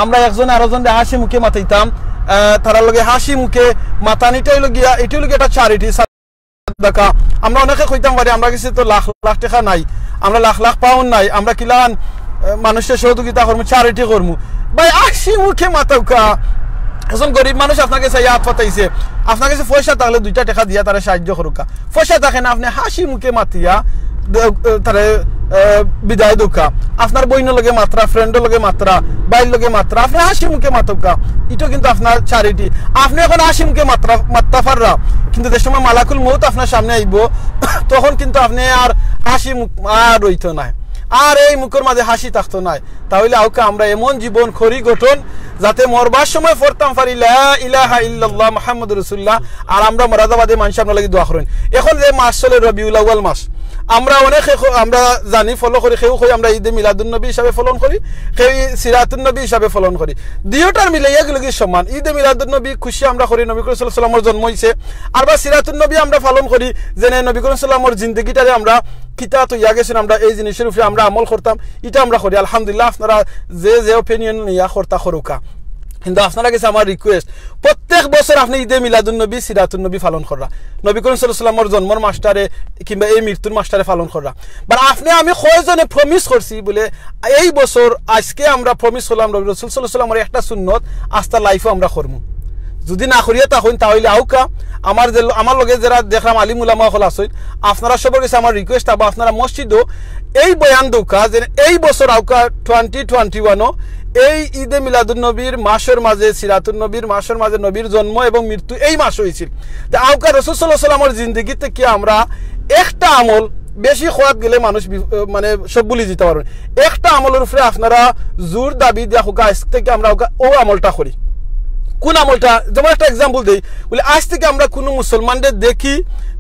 আমরা একজন আর একজন হাসি মুখে মাথাইতাম তারা লগে হাসি মুখে মাতানিটাই লগিয়া এটাই লগে একটা চ্যারিটি সাদাকা আমরা অনেকে কইতাম পারি আমরা কাছে তো লাখ লাখ টাকা নাই আমরা লাখ লাখ পাউন্ড নাই আমরা কিলান মানুষের সহযোগিতা করবো চ্যারিটি করবো ভাই হাসি মুখে মাথাউকা একজন গরিব মানুষ আপনাকে চাই হাত পাতাইছে আপনার কাছে পয়সা থাকলে 2টা টাকা দিয়া তারা সাহায্য করুকা পয়সা থাকে না আপনি হাসি মুখে মাতিয়া তারে বিদায় দুকা আপনার বইনের লগে মাত্রা ফ্রেন্ডের লগে মাত্রা বাইর লগে মাত্রা আপনি হাসি মুখে মাতকা এটা কিন্তু আপনার চ্যারিটি আপনি এখন হাসি মুখে মাত্রা পাররা কিন্তু যে সময় মালাকুল মউত আপনার সামনে আইব তখন কিন্তু আপনি আর হাসি মুখ আর রইতো না আর এই মুখের মাঝে হাসি থাকতো না তাহলে আওকা আমরা এমন জীবন করি গঠন যাতে মরবার সময় পড়তাম পারি লা ইলাহা ইল্লাল্লাহ মুহাম্মাদুর রাসূলুল্লাহ আর আমরা মরাদাবাদে মানুষ আপনার লাগি দোয়া করেন এখন যে মাস চলে রবিউল আউয়াল মাস আমরা অনেক আমরা জানি ফলো করি কেউ কই আমরা ঈদে মিলাদুন নবী হিসাবে পালন করি কেউ সিরাতুন নবী হিসাবে পালন করি দুইটার মিলে একলগে সমান ঈদে মিলাদুন নবী খুশি আমরা করি নবী করিম সাল্লাল্লাহু আলাইহি ওয়াসাল্লামের জন্ম হইছে আর বা সিরাতুন নবী আমরা পালন করি যেনে নবী করিম সাল্লাল্লাহু আলাইহি ওয়াসাল্লামের জিন্দেগিটারে আমরা কিতা তো ইয়া গেছেন আমরা এই জিনিসের উপরে আমরা আমল করতাম এটা আমরা করি আলহামদুলিল্লাহ আপনারা যে অপিনিয়ন নিয়া করতা করুকা কিন্তু আপনারা কাছে আমার রিকোয়েস্ট প্রত্যেক বছর আপনি ঈদে মিলাদুন নবী সিরাতুন নবী পালন করা নবী করিম সাল্লাল্লাহু আলাইহি ওয়াসাল্লামের জন্মর মাসটারে কিংবা এই মৃত্যুর মাসটারে পালন করা বাট আপনি আমি কয়জনে প্রমিস করছি বলে এই বছর আজকে আমরা প্রমিস করলাম নবী রাসূল সাল্লাল্লাহু আলাইহি ওয়াসাল্লামের একটা সুন্নত আস্থা লাইফে আমরা করব যদি না করিয়া তখন তাহলে আউকা আমার লগে যারা দেখলাম আলিম উলামা হল আছেন আপনারা সবার কাছে আমার রিকোয়েস্ট আবার আপনারা মসজিদও এই বয়ান দৌকা যে এই বছর আউকা 2021 এই ঈদে মিলাদুন নবীর মাসের মাঝে সিরাতুন নবীর মাসের মাঝে নবীর জন্ম এবং মৃত্যু এই মাস হয়েছিল তা আউকা রাসূল সাল্লাল্লাহু আলাইহি ওয়াসাল্লামের জিন্দেগিতে কি আমরা একটা আমল বেশি খোয়াত গেলে মানুষ মানে সব ভুলে যেতে পারবেন একটা আমলের উপরে আপনারা জোর দাবি দিয়া হোক আজ থেকে আমরা ও আমলটা করি কোন আমলটা যেমন একটা এক্সাম্পল দেই বলে আজ থেকে আমরা কোন মুসলমানদের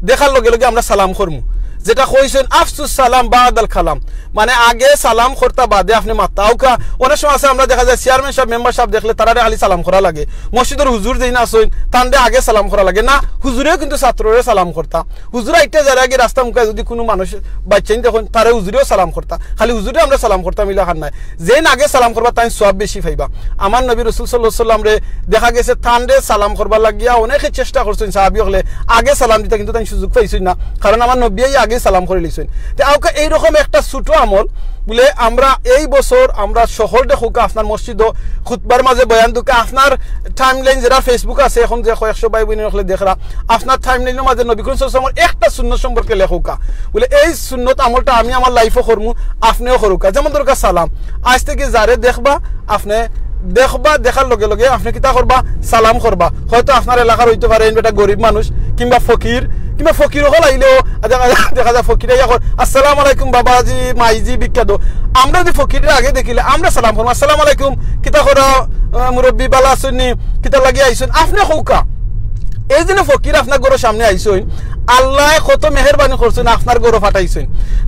দেখার লগে লগে আমরা সালাম করবো যেটা কইছেন আফসুস সালাম বাদাল কালাম মানে আগে সালাম করতা বাদে আপনি মাতাওকা অনেক সময় আছে আমরা দেখা যায় চেয়ারম্যান সাহেব মেম্বার সাহেব দেখলে তারা খালি সালাম করা লাগে মসজিদের হুজুর যেই না আসেন তান্ডে আগে সালাম করা লাগে না হুজুরেও কিন্তু ছাত্ররে সালাম করতা হুজুরা একটা যারা আগে রাস্তা মুখে যদি কোনো মানুষ বাচ্চাই দেখুন তারা হুজুরেও সালাম করতা খালি হুজুরে আমরা সালাম করতাম ইলাখান নাই যেন আগে সালাম করবা তাই সওয়াব বেশি পাইবা আমার নবী রাসূল সাল্লাল্লাহু আলাইহি ওয়াসাল্লাম রে দেখা গেছে তান্ডে সালাম করবার লাগিয়া অনেকে চেষ্টা করছেন সাহাবী হলে আগে সালাম দিতে কিন্তু তাই সুযোগ পাইছেন না কারণ আমার নবী আগে সালাম করে লিছেন তে আওকা এই রকম একটা ছোট আমল বলে আমরা এই বছর আমরা শহর দেখুকা আপনার মসজিদ খুতবার মাঝে বয়ান দুকা আপনার টাইমলাইন যারা ফেসবুক আছে এখন যে 100 ভাই বোনের হলে দেখরা আপনার টাইমলাইনের মাঝে নবী করিম সাল্লাল্লাহু আলাইহি ওয়াসাল্লামের একটা সুন্নাত সম্পর্কে লেখুকা বলে এই সুন্নাত আমলটা আমি আমার লাইফে করমু আপনিও করুকা যেমন দরকার সালাম আজ থেকে যারে দেখবা আপনি দেখবা দেখার লগে লগে আপনি কিতা করবা সালাম করবা হয়তো আপনার এলাকার হইতে পারে এটা গরিব মানুষ কিংবা ফকির হল আইলেও দেখা যায় ফকির আসসালামু আলাইকুম বাবাজি মাইজি বিখ্যাত আমরা যদি ফকিরের আগে দেখিলে আমরা সালাম করবো আসসালামু আলাইকুম কিতা করো মুরব্বী বালা আসুননি কিতা লাগিয়ে আইসুন আপনি হৌকা এই জন্য ফকির আপনার গরুর সামনে আইসুন আল্লাহ কত মেহরবানি করছেন আপনার গরু ফাটাইছেন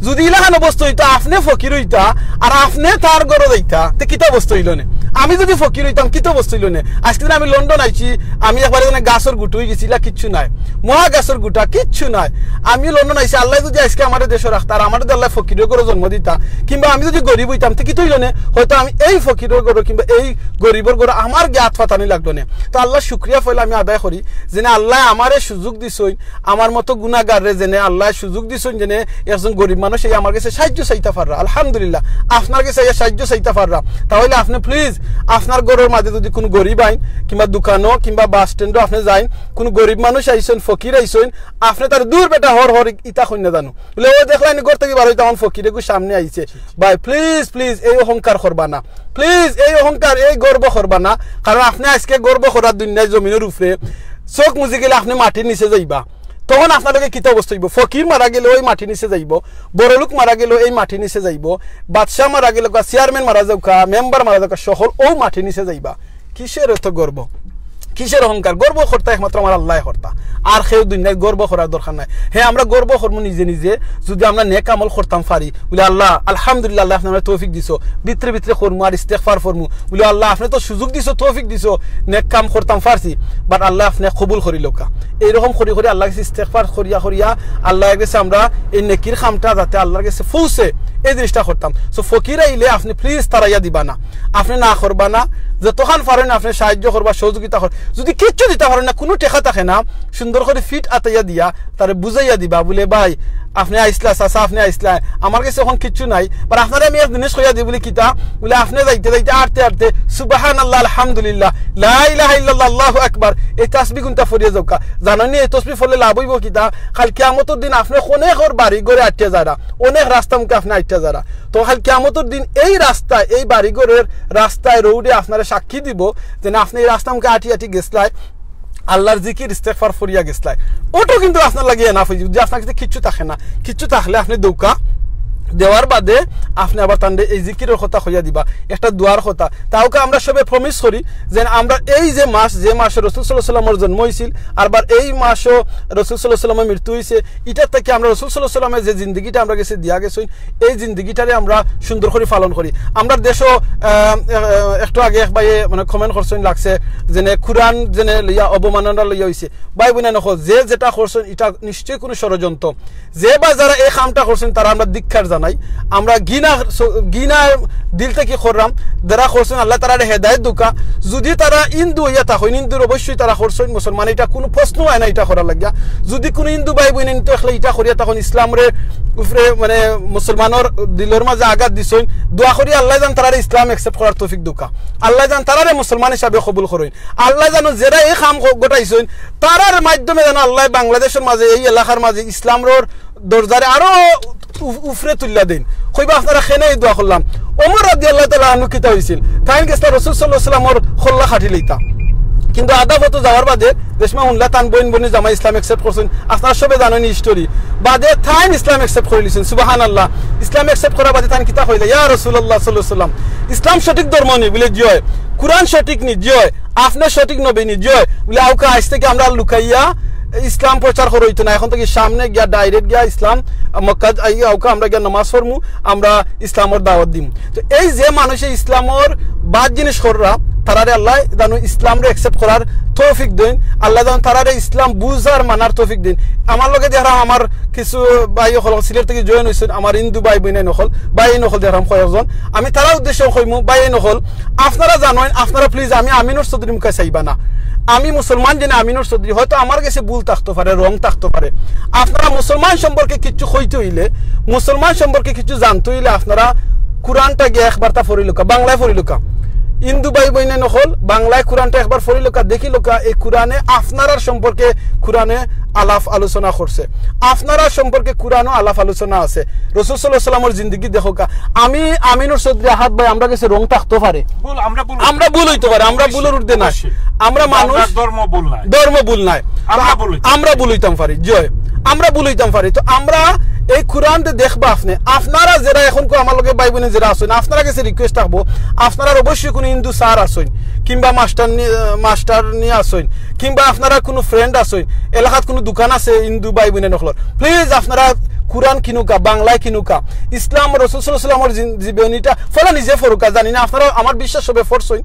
যদি ইলাখান অবস্থা হইতা আপনি ফকির হইতা আর আপনি তার গরু দিতা তে কিতা অবস্থা হইল না আমি যদি ফকির হইতাম কি তো বস্তু হইল না আজকে আমি লন্ডন আইছি আমি একবার এখানে গাছের গুটো হয়ে গেছি কিচ্ছু নাই মহা গাছের গুটা কিচ্ছু নাই আমি লন্ডন আইছি আল্লাহ যদি আজকে আমাদের দেশে রাখতা আর আমাদের আল্লাহ ফকিরের করে জন্ম দিতা কিংবা আমি যদি গরিব হইতাম তো কি তো হইল না হয়তো আমি এই ফকিরের গরো কিংবা এই গরিবের গরো আমার জ্ঞাত ফাতানি লাগলো না তো আল্লাহ শুক্রিয়া ফলে আমি আদায় করি যে আল্লাহ আমারে সুযোগ দিছই আমার মতো গুনাহগারে জেনে আল্লাহ সুযোগ দিছই জেনে একজন গরিব মানুষ এই আমার কাছে সাহায্য চাইতে পাররা আলহামদুলিল্লাহ আপনার কাছে সাহায্য চাইতে পাররা তাহলে আপনি প্লিজ আপনার ঘরের মাঝে যদি কোনো গরিব আইন কিংবা দোকানও কিংবা বাস স্ট্যান্ডও আপনি যাইন কোনো গরিব মানুষ আইসেন ফকির আইসেন আপনি তার দূর বেটা হর হর ইতা কইনা জানো বলে ও দেখলেন ঘর থেকে বার হইতে আমার ফকিরে সামনে আইছে ভাই প্লিজ প্লিজ এই অহংকার করবা না প্লিজ এই অহংকার এই গর্ব করবা না কারণ আপনি আজকে গর্ব করার দুনিয়ায় জমিনের উপরে চোখ মুজি গেলে আপনি মাটির নিচে যাইবা তখন আপনাদেরকে কিতা অবস্থা হইব ফকির মারা গেলে ওই মাটি নিচে যাইব বড়লোক মারা গেলে এই মাটি নিচে যাইব বাদশাহ মারা গেলে চেয়ারম্যান মারা যাওক মেম্বার মারা যাওক সকল ও মাটি নিচে যাইবা কিসের এত গর্ব কিসের অহংকার গর্ব করতে একমাত্র আমার আল্লাহ করতা আর কেউ দুনিয়ায় গর্ব করার দরকার নাই হ্যাঁ আমরা গর্ব করবো নিজে নিজে যদি আমরা নেক আমল করতাম পারি বলে আল্লাহ আলহামদুলিল্লাহ আল্লাহ আপনি আমরা তৌফিক দিছো ভিতরে ভিতরে করবো আর ইস্তেগফার করবো বলে আল্লাহ আপনি তো সুযোগ দিছো তৌফিক দিছো নেক কাম করতাম পারছি বাট আল্লাহ আপনি কবুল করিল কা এইরকম করি করি আল্লাহ কাছে ইস্তেগফার করিয়া করিয়া আল্লাহর কাছে আমরা এই নেকির কামটা যাতে আল্লাহর কাছে পৌঁছে এই জিনিসটা করতাম সো ফকির আইলে আপনি প্লিজ তারাইয়া দিবা না আপনি না করবা না যতক্ষণ পারেন আপনি সাহায্য করবা সহযোগিতা কর যদি কিচ্ছু দিতে পারেন না কোনো টেকা থাকে না সুন্দর করে ফিট আতাইয়া দিয়া তারে বুঝাইয়া দিবা বলে ভাই আপনি আইসলা চাচা আপনি আইসলা আমার কাছে এখন কিচ্ছু নাই বাট আপনারা আমি এক জিনিস কইয়া দিই বলে কিতা বলে আপনি যাইতে যাইতে আটতে আটতে সুবহানাল্লাহ আলহামদুলিল্লাহ লা ইলাহা ইল্লাল্লাহ আল্লাহু আকবার এই তাসবিহ গুনটা ফরিয়া যাওকা জানেন এই তাসবিহ ফলে লাভ হইব কিতা কাল কিয়ামতের দিন আপনি অনেক ওর বাড়ি ঘরে আটতে যারা অনেক রাস্তা মুখে আপনি আটতে যারা তো কাল কিয়ামতের দিন এই রাস্তায় এই বাড়ি ঘরের রাস্তায় রোডে আপনারা সাক্ষী দিব যে না আপনি এই রাস্তা মুখে আটি আটি গেছলাই আল্লাহর জিকির ইস্তেগফার ফরিয়া গেছলাই ওটো কিন্তু আপনার লাগিয়ে না হইব যে আপনার কাছে কিচ্ছু থাকে না কিচ্ছু থাকলে আপনি দৌকা দেওয়ার বাদে আপনি আবার তান্ডে এই জিকিরের কথা হইয়া দিবা একটা দোয়ার কথা তাওকে আমরা সবে প্রমিস করি যে আমরা এই যে মাসে রাসূল সাল্লাল্লাহু আলাইহি ওয়াসাল্লামের জন্ম হইছিল আরবার এই মাসও রাসূল সাল্লাল্লাহু আলাইহি ওয়াসাল্লামের মৃত্যু হইছে এটা থেকে আমরা রাসূল সাল্লাল্লাহু আলাইহি ওয়াসাল্লামের যে জিন্দেগিটা আমরা কাছে দিয়া গেছে এই জিন্দেগিটারে আমরা সুন্দর করে পালন করি আমরা দেশও একটু আগে এক ভাই মানে কমেন্ট করছেন লাগছে যে কুরআন জেনে লইয়া অবমাননা লইয়া হইছে ভাই বোন নখো যে যেটা করছেন এটা নিশ্চয়ই কোনো ষড়যন্ত্র যে বা যারা এই কামটা করছেন তারা আমরা দীক্ষার নাই আমরা গিনা দিল থেকে করলাম যারা করছেন আল্লাহ তাআলার হেদায়েত দুকা যদি তারা হিন্দু হইয়া থাকেন হিন্দুর অবশ্যই তারা করছেন মুসলমান এটা কোনো প্রশ্ন হয় না এটা করার লাগিয়া যদি কোনো হিন্দু ভাই বোন তো এটা করিয়া তখন ইসলামের উপরে মানে মুসলমানের দিলের মাঝে আঘাত দিছেন দোয়া করি আল্লাহ জান তারা ইসলাম একসেপ্ট করার তৌফিক দুকা আল্লাহ জান তারা মুসলমান হিসাবে কবুল করেন আল্লাহ জানো যারা এই কাম গোটাইছেন তারার মাধ্যমে যেন আল্লাহ বাংলাদেশের মাঝে এই এলাকার মাঝে ইসলামের দরজারে আরো উফরে তুল্লা দিন কইবা আপনারা খেনে দোয়া করলাম ওমর রাদিয়াল্লাহু তাআলা আনহু কিতা হইছিল তাইন গেছলা রাসূল সাল্লাল্লাহু আলাইহি ওয়াসাল্লামের খল্লা খাটি লইতা কিন্তু আদাবত যাওয়ার বাদে দেশমা উল্লা তান বইন বনি জামা ইসলাম একসেপ্ট করছেন আপনারা সবে জানেন হিস্টোরি বাদে তাইন ইসলাম একসেপ্ট করে লিছেন সুবহানাল্লাহ ইসলাম একসেপ্ট করার বাদে তাইন কিতা কইলা ইয়া রাসূলুল্লাহ সাল্লাল্লাহু আলাইহি ওয়াসাল্লাম ইসলাম সঠিক ধর্ম নি বলে জয় কুরআন সঠিক নি জয় আপনি সঠিক নবী নি জয় বলে আউকা আজ থেকে আমরা লুকাইয়া ইসলাম প্রচার করা হইতো না এখন থেকে সামনে গিয়া ডাইরেক্ট গিয়া ইসলাম মক্কা আইয়া আউকা আমরা গিয়া নামাজ পড়মু আমরা ইসলামের দাওয়াত দিম তো এই যে মানুষে ইসলামের বাদ জিনিস কররা তারারে আল্লাহ জানো ইসলামরে অ্যাকসেপ্ট করার তৌফিক দেন আল্লাহ জানো তারারে ইসলাম বুঝার মানার তৌফিক দেন আমার লগে দেখাম আমার কিছু ভাই হল সিলেট থেকে জয়েন হইছেন আমার হিন্দু ভাই বোন নকল ভাই নকল দেখাম কয়েকজন আমি তারা উদ্দেশ্য কইমু ভাই নকল আপনারা জানেন আপনারা প্লিজ আমি আমিনুর চৌধুরী মুখে চাইবা না আমি মুসলমান জেনে আমিনুর চৌধুরী হয়তো আমার কাছে ভুল থাকতে পারে রং থাকতে পারে আপনারা মুসলমান সম্পর্কে কিছু কইতে হইলে মুসলমান সম্পর্কে কিছু জানতে হইলে আপনারা কুরআনটা গিয়ে একবার তা পড়িলুকা বাংলায় পড়িলুকা হিন্দু ভাই বোনে নকল বাংলায় কুরআনটা একবার পড়িলুকা দেখিলুকা এই কুরআনে আপনার সম্পর্কে কুরআনে আলাপ আলোচনা করছে আপনারা সম্পর্কে কুরআনও আলাপ আলোচনা আছে রাসূল সাল্লাল্লাহু আলাইহি ওয়াসাল্লামের জিন্দেগি দেখোকা আমি আমিনুর চৌধুরী আহাদ ভাই আমরা কাছে রং থাকতে পারে আমরা ভুল হইতে পারে আমরা ভুলের ঊর্ধ্বে না আমরা মানুষ ধর্ম ভুল নাই আমরা ভুল হইতাম পারি জয় আমরা ভুল হইতাম পারি তো আমরা এই কুরআনতে দেখবা আপনি আপনারা যারা এখন আমার লগে ভাই বোন যারা আছেন আপনারা কাছে রিকোয়েস্ট থাকবো আপনারা অবশ্যই কোনো হিন্দু স্যার আছেন কিংবা মাস্টার নিয়ে আছেন কিংবা আপনারা কোনো ফ্রেন্ড আছেন এলাকাত কোনো দোকান আছে হিন্দু ভাই বোন নকল প্লিজ আপনারা কুরআন কিনুকা বাংলায় কিনুকা ইসলাম রাসূল সাল্লাল্লাহু আলাইহি ওয়াসাল্লামের জীবনীটা ফলা নিজে ফরুকা জানি না আপনারা আমার বিশ্বাস হবে ফরছইন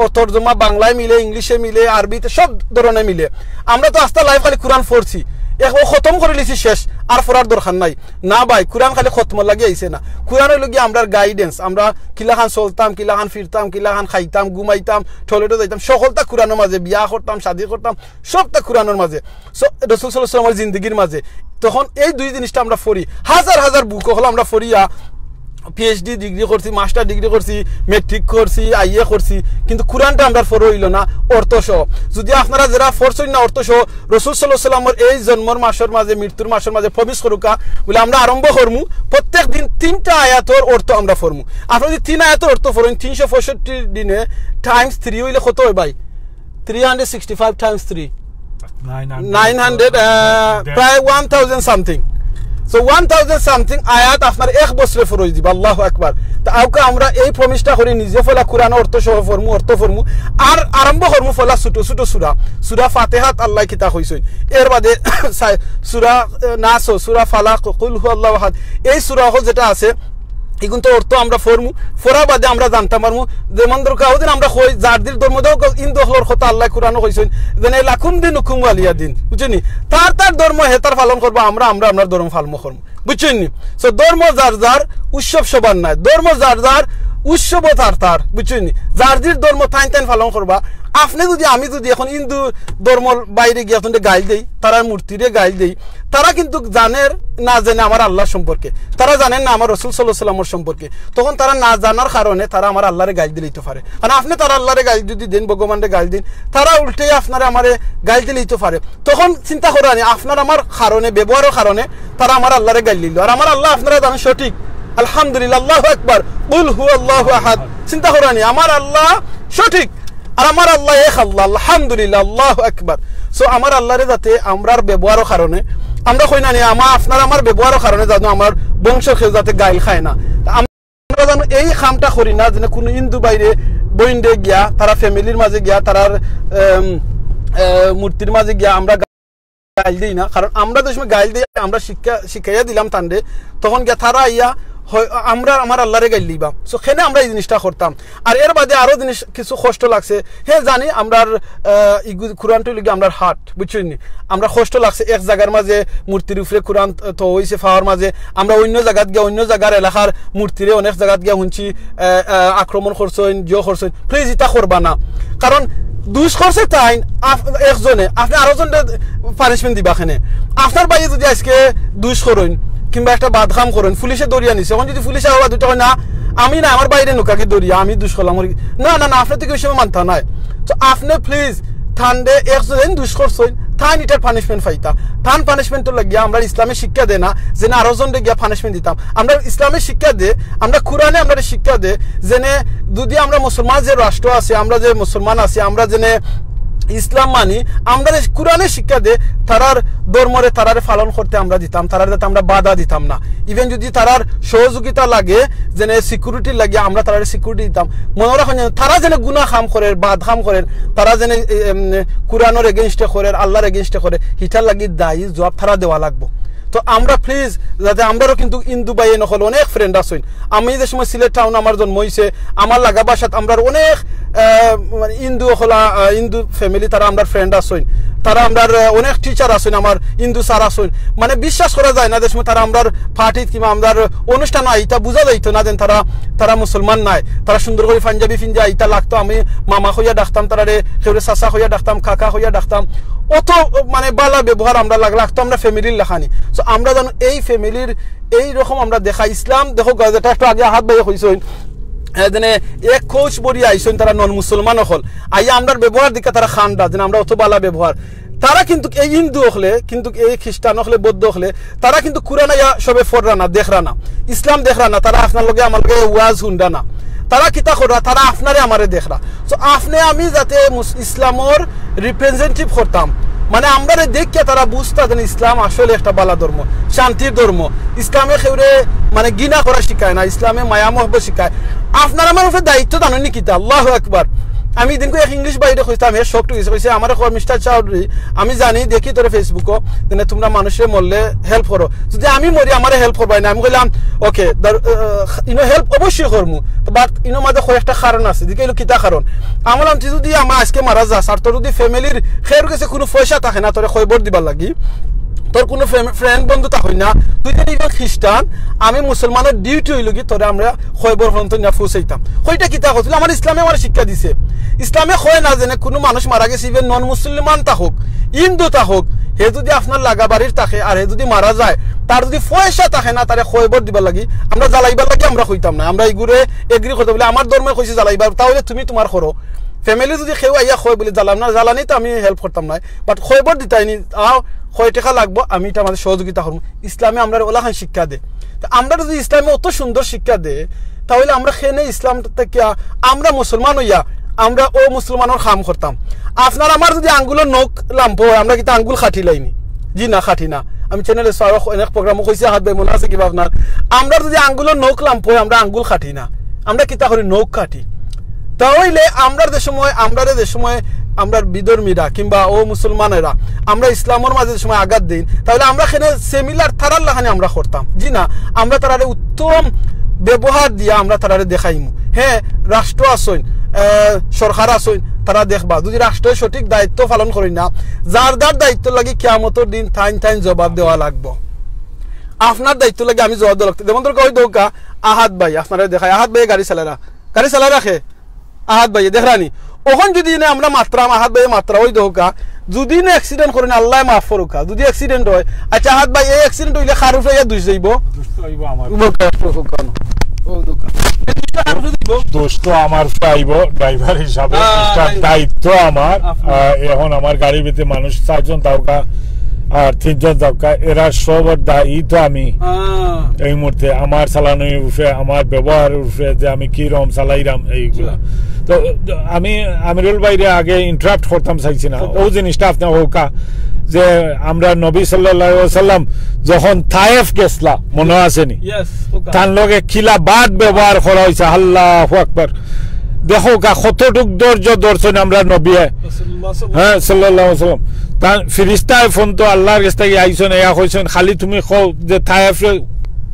ও তরজমা বাংলায় মিলে ইংলিশে মিলে আরবিতে সব ধরনের মিলে আমরা তো আস্তা লাইভ খালি কুরআন পড়ছি এখন খতম করে লিছি শেষ আর পড়ার দরকার নাই না ভাই কুরআন খালি খতম লাগি আইছে না কুরআন হইল গিয়ে আমরার গাইডেন্স আমরা কিলাখান চলতাম কিলাখান ফিরতাম কিলাখান খাইতাম ঘুমাইতাম টয়লেটে যাইতাম সকলটা কুরআনের মাঝে বিয়া করতাম শাদি করতাম সবটা কুরআনের মাঝে রাসূল সাল্লাল্লাহু আলাইহি ওয়াসাল্লামের জিন্দেগির মাঝে তখন এই দুই জিনিসটা আমরা পড়ি হাজার হাজার বুক হলো আমরা পড়িয়া পিএইচডি ডিগ্রি করছি মাস্টার ডিগ্রি করছি মেট্রিক করছি আইএ করছি কিন্তু কুরআনটা আমরা পড়া হইল না অর্থসহ যদি আপনারা যারা পড়ছেন না অর্থসহ রাসূল সাল্লাল্লাহু আলাইহি ওয়াসাল্লামের এই জন্মর মাসের মাঝে মৃত্যুর মাসের মাঝে প্রবেশ করুকা বলে আমরা আরম্ভ করমু প্রত্যেক দিন 3টা আয়াতের অর্থ আমরা পড়মু আপনারা যদি 3 আয়াতের অর্থ পড়েন 365 দিনে টাইমস 3 হইলে কত হয় ভাই 365 টাইমস 3 900 প্রায় 1000 সামথিং So 1000 something ayat আপনার এক বছরে ফরজ দিব আল্লাহু আকবার তা আউকা আমরা এই প্রমিসটা করি নিজে ফলা কুরআন অর্থ সহ ফরমু আর আরম্ভ করমু ফলা ছোট ছোট সূরা সূরা ফাতিহাত আল্লাহ কিতা কইছেন এর বাদে সূরা নাস সূরা ফালাক কুল হুয়াল্লাহু আহাদ এই সূরা যেটা আছে এখন তো অর্থ আমরা ফরমু ফরা বাদে আমরা জানতে পারমু যেমন দরকার আমরা কই জারদির ধর্মদেও ইন্দু হলর কথা আল্লাহ কুরআনও কইছেন যেনে লাকুম দিনুকুম ওয়ালিয়া দিন বুঝছেন তার ধর্ম হেতার পালন করব আমরা আপনার ধর্ম পালন করব বুঝছেন সো ধর্ম যার উৎসব সবার নাই ধর্ম যার উৎসব তার বুঝছেন জারদির ধর্ম তাইন পালন করবা আপনি যদি আমি যদি এখন হিন্দু ধর্ম বাইরে গিয়ে আপনাদের গাইল দেই তারা মূর্তিরে গাইল দেই তারা কিন্তু জানেন না জানে আমার আল্লাহ সম্পর্কে তারা জানেন না আমার রাসূল সাল্লাল্লাহু আলাইহি ওয়াসাল্লামের সম্পর্কে তখন তারা না জানার কারণে তারা আমার আল্লাহরে গাইল দিলেইতে পারে আর আপনি তারা আল্লাহরে গাইল যদি দেন ভগবানরে গাইল দিন তারা উল্টে আপনারে আমারে গাইল দিলেইতে পারে তখন চিন্তা করেন আপনার আমার কারণে ব্যবহারের কারণে তারা আমার আল্লাহরে গাইল দিল আর আমার আল্লাহ আপনারা জানেন সঠিক আলহামদুলিল্লাহ আল্লাহু আকবার কুল হুয়াল্লাহু আহাদ চিন্তা করেন আমার আল্লাহ সঠিক আর আমার আল্লাহ এক আল্লাহ আলহামদুলিল্লাহ আল্লাহু আকবার সো আমার আল্লাহরে যাতে আমরার ব্যবহারের কারণে আমরা কই না আমার ব্যবহারের কারণে জানো আমার বংশ কেউ যাতে গাইল খায় না আমরা জানো এই কামটা করি না যে কোনো হিন্দু বাইরে বইন্ডে গিয়া তারা ফ্যামিলির মাঝে গিয়া তারার মূর্তির মাঝে গিয়া আমরা গাইল দিই না কারণ আমরা যে সময় গাইল দিই আমরা শিখাইয়া দিলাম তান্ডে তখন গিয়া তারা ইয়া আমরা আমার আল্লাহরে গাইল দিবা সো খেনে আমরা এই জিনিসটা করতাম আর এর বাদে আরো জিনিস কিছু কষ্ট লাগছে জানি আমরার কুরআনটা লিগে আমরার হার্ট বুঝছেন আমরা কষ্ট লাগছে এক জায়গার মাঝে মূর্তির উপরে কুরআন তো হইছে ফাওয়ার মাঝে আমরা অন্য জায়গাত গিয়া অন্য জায়গার এলাকার মূর্তিরে অনেক জায়গাত গিয়া হুঁচি আক্রমণ করছেন করছেন প্লিজ এটা করবা না কারণ দুষ করছে তাই একজনে আপনি আরো জন পানিশমেন্ট দিবা খানে আপনার বাইরে যদি আজকে দুষ করেন কিংবা একটা বাদখাম করেন পুলিশে দরিয়া নিছে এখন যদি পুলিশে আবার দুটো হয় না আমি না আমার বাইরে নুকাকে দরিয়া আমি দুষ করলাম না আপনার থেকে ওই সময় মানতা নাই তো আপনি প্লিজ ঠান্ডে একজন দুষ করছেন থান এটার পানিশমেন্ট পাইতা থান পানিশমেন্ট লাগিয়া আমরা ইসলামে শিক্ষা দে না যে আরো জন গিয়া পানিশমেন্ট দিতাম আমরা ইসলামে শিক্ষা দে আমরা কুরআনে আমরা শিক্ষা দে যেনে যদি আমরা মুসলমান যে রাষ্ট্র আছে আমরা যে মুসলমান আছি আমরা যেনে ইসলাম মানি আমরা কুরআনে শিক্ষা দে তারার ধর্মরে তারারে পালন করতে আমরা দিতাম তারার যাতে আমরা বাধা দিতাম না ইভেন যদি তারার সহযোগিতা লাগে যেন সিকিউরিটি লাগে আমরা তারারে সিকিউরিটি দিতাম মনে রাখেন তারা যেন গুনাহ কাম করে বাদ কাম করে তারা যেন কুরআনের এগেইনস্টে করে আল্লাহর এগেইনস্টে করে হিটার লাগি দায়ী জবাব তারা দেওয়া লাগবে তো আমরা প্লিজ যাতে আমরাও কিন্তু ইন্দু বাইয়ে নকল অনেক ফ্রেন্ড আছেন আমি যে সময় সিলেট টাউন আমার জন্ম হয়েছে আমার লাগা বাসাত আমরা অনেক ইন্দু ফ্যামিলি তারা আমরা ফ্রেন্ড আছেন তারা আমরা অনেক টিচার আছেন আমার ইন্দু স্যার আছেন মানে বিশ্বাস করা যায় না যে সময় তারা আমরা পার্টিত কিংবা আমরা অনুষ্ঠান আইতা বোঝা যাইতো না যেন তারা মুসলমান নাই তারা সুন্দর করে পাঞ্জাবি ফিঞ্জা আইতা লাগতো আমি মামা হইয়া ডাকতাম তারারে কেউরে চাচা হইয়া ডাকতাম কাকা হইয়া ডাকতাম অত মানে বালা ব্যবহার আমরা লাগতো আমরা ফ্যামিলির লেখানি সো আমরা জানো এই ফ্যামিলির এই রকম আমরা দেখা ইসলাম দেখো যেটা একটু আগে হাত বাইরে হইছেন যেনে এক কোচ বড়ি আইসেন তারা নন মুসলমান হল আইয়া আমরা ব্যবহার দিকে তারা খান্ডা যেন আমরা অত বালা ব্যবহার তারা কিন্তু এই হিন্দু হলে কিন্তু এই খ্রিস্টান হলে বৌদ্ধ হলে তারা কিন্তু কুরআন ইয়া সবে ফররা না দেখরা না ইসলাম দেখরা না তারা আপনার লগে আমার লগে ওয়াজ হুন্ডা না তারা কিতা করা তারা আপনারে আমারে দেখরা তো আপনি আমি যাতে ইসলামর রিপ্রেজেন্টেটিভ করতাম মানে আমরা দেখে তারা বুঝতা যেন ইসলাম আসলে একটা বালা ধর্ম শান্তির ধর্ম ইসলামে কেউরে মানে ঘৃণা করা শিখায় না ইসলামে মায়া মহব্বত শিখায় আপনার আমার উপরে দায়িত্ব জানেননি কিতা আল্লাহু আকবার আমি দিনকে এক ইংলিশ বাইরে কইতাম এর শখ টুইছে কইছে আমার মিস্টার চৌধুরী আমি জানি দেখি তোর ফেসবুকও দিনে তোমরা মানুষের মরলে হেল্প করো যদি আমি মরি আমারে হেল্প করবাই না আমি কইলাম ওকে ইনো হেল্প অবশ্যই করমু বাট ইনো মাঝে কয়েকটা কারণ আছে দিকে এলো কিতা কারণ আমার যদি আমার আজকে মারা যাস আর তোর যদি ফ্যামিলির খের গেছে কোনো পয়সা থাকে না তোরে খবর দিবার লাগি তোর কোনো ফ্রেন্ড বন্ধু তা হয় না তুই যদি ইভেন খ্রিস্টান আমি মুসলমানের ডিউটি হইল কি তোরে আমরা খবর ফোন না ফুসাইতাম কইটা কিতা হচ্ছিল আমার ইসলামে আমার শিক্ষা দিছে ইসলামে হয় না যেন কোনো মানুষ মারা গেছে ইভেন নন মুসলমান তা হোক হিন্দু তা হোক হে যদি আপনার লাগা বাড়ির থাকে আর হে যদি মারা যায় তার যদি পয়সা থাকে না তারে খবর দিবার লাগি আমরা জ্বালাইবার লাগি আমরা কইতাম না আমরা এইগুলো এগ্রি করতে বলে আমার ধর্মে কইছে জ্বালাইবার তাহলে তুমি তোমার করো ফ্যামিলি যদি কেউ আইয়া খয় বলে জ্বালাম না জ্বালানি তো আমি হেল্প করতাম না বাট খবর দিতাইনি আও কয় টাকা লাগবো আমি এটা আমাদের সহযোগিতা করবো ইসলামে আমরা ওলাখান শিক্ষা দে আমরা যদি ইসলামে অত সুন্দর শিক্ষা দে তাহলে আমরা খেনে ইসলাম থেকে আমরা মুসলমান হইয়া আমরা ও মুসলমানের খাম করতাম আপনার আমার যদি আঙ্গুলের নখ লাম্প হয় আমরা কিন্তু আঙ্গুল খাটি লাইনি জি না খাটি না আমি চ্যানেলে অনেক প্রোগ্রামও কইছি হাত ভাই মনে আছে কিবা আপনার আমরা যদি আঙ্গুলের নখ লাম্প হয় আমরা আঙ্গুল খাটি না আমরা কিতা করি নখ খাটি তাহলে আমরা যে সময় আমরা বিধর্মীরা কিংবা ও মুসলমানেরা আমরা ইসলামের মাঝে যে সময় আঘাত দিই তাহলে আমরা এখানে সেমিলার তারার লাখানে আমরা করতাম জি না আমরা তারারে উত্তম ব্যবহার দিয়া আমরা তারারে দেখাইমু হ্যাঁ রাষ্ট্র আসইন সরকার আসইন তারা দেখবা যদি রাষ্ট্রের সঠিক দায়িত্ব পালন করি না যার দায়িত্ব লাগে কিয়ামতের দিন থাইন জবাব দেওয়া লাগবো আপনার দায়িত্ব লাগে আমি জবাব দেওয়া লাগতো যেমন তোর কই দৌকা আহাত ভাই আপনারা দেখায় আহাত ভাই গাড়ি চালা রাখে আহাত ভাই দেখরানি ওখান যদি আমরা মাত্রা আহাত ভাই মাত্রা ওই দৌকা যদি না অ্যাক্সিডেন্ট করেন আল্লাহ মাফ করুকা যদি অ্যাক্সিডেন্ট হয় আচ্ছা আহাত ভাই এই অ্যাক্সিডেন্ট হইলে খারুফ হইয়া দুই যাইব দোষ তো আমার পাইব ড্রাইভার হিসাবে দায়িত্ব আমার এখন আমার গাড়ির ভিতরে মানুষ 4 জন তাওকা আর 3 জন তাওকা এরা সবার দায়ী তো আমি এই মুহূর্তে আমার চালানোর উপরে আমার ব্যবহারের উপরে যে আমি কি রকম চালাইরাম এইগুলা তো আমি আমিরুল ভাইরে আগে ইন্টারাপ্ট করতাম চাইছি না ও জিনিসটা আপনার হোকা যে আমরা নবী সাল্লাল্লাহু আলাইহি ওয়াসাল্লাম যখন তায়েফ গেছলা মনে আছেনি তার লগে খিলা বাদ ব্যবহার করা হয়েছে আল্লাহু আকবার দেখো কতটুক ধৈর্য দর্শন আমরা নবী হ্যাঁ সাল্লাল্লাহু আলাইহি ওয়াসাল্লাম তার ফেরেশতায় ফোন তো আল্লাহর কাছে থেকে আইছেন ইয়া কইছেন খালি তুমি কও যে তায়েফ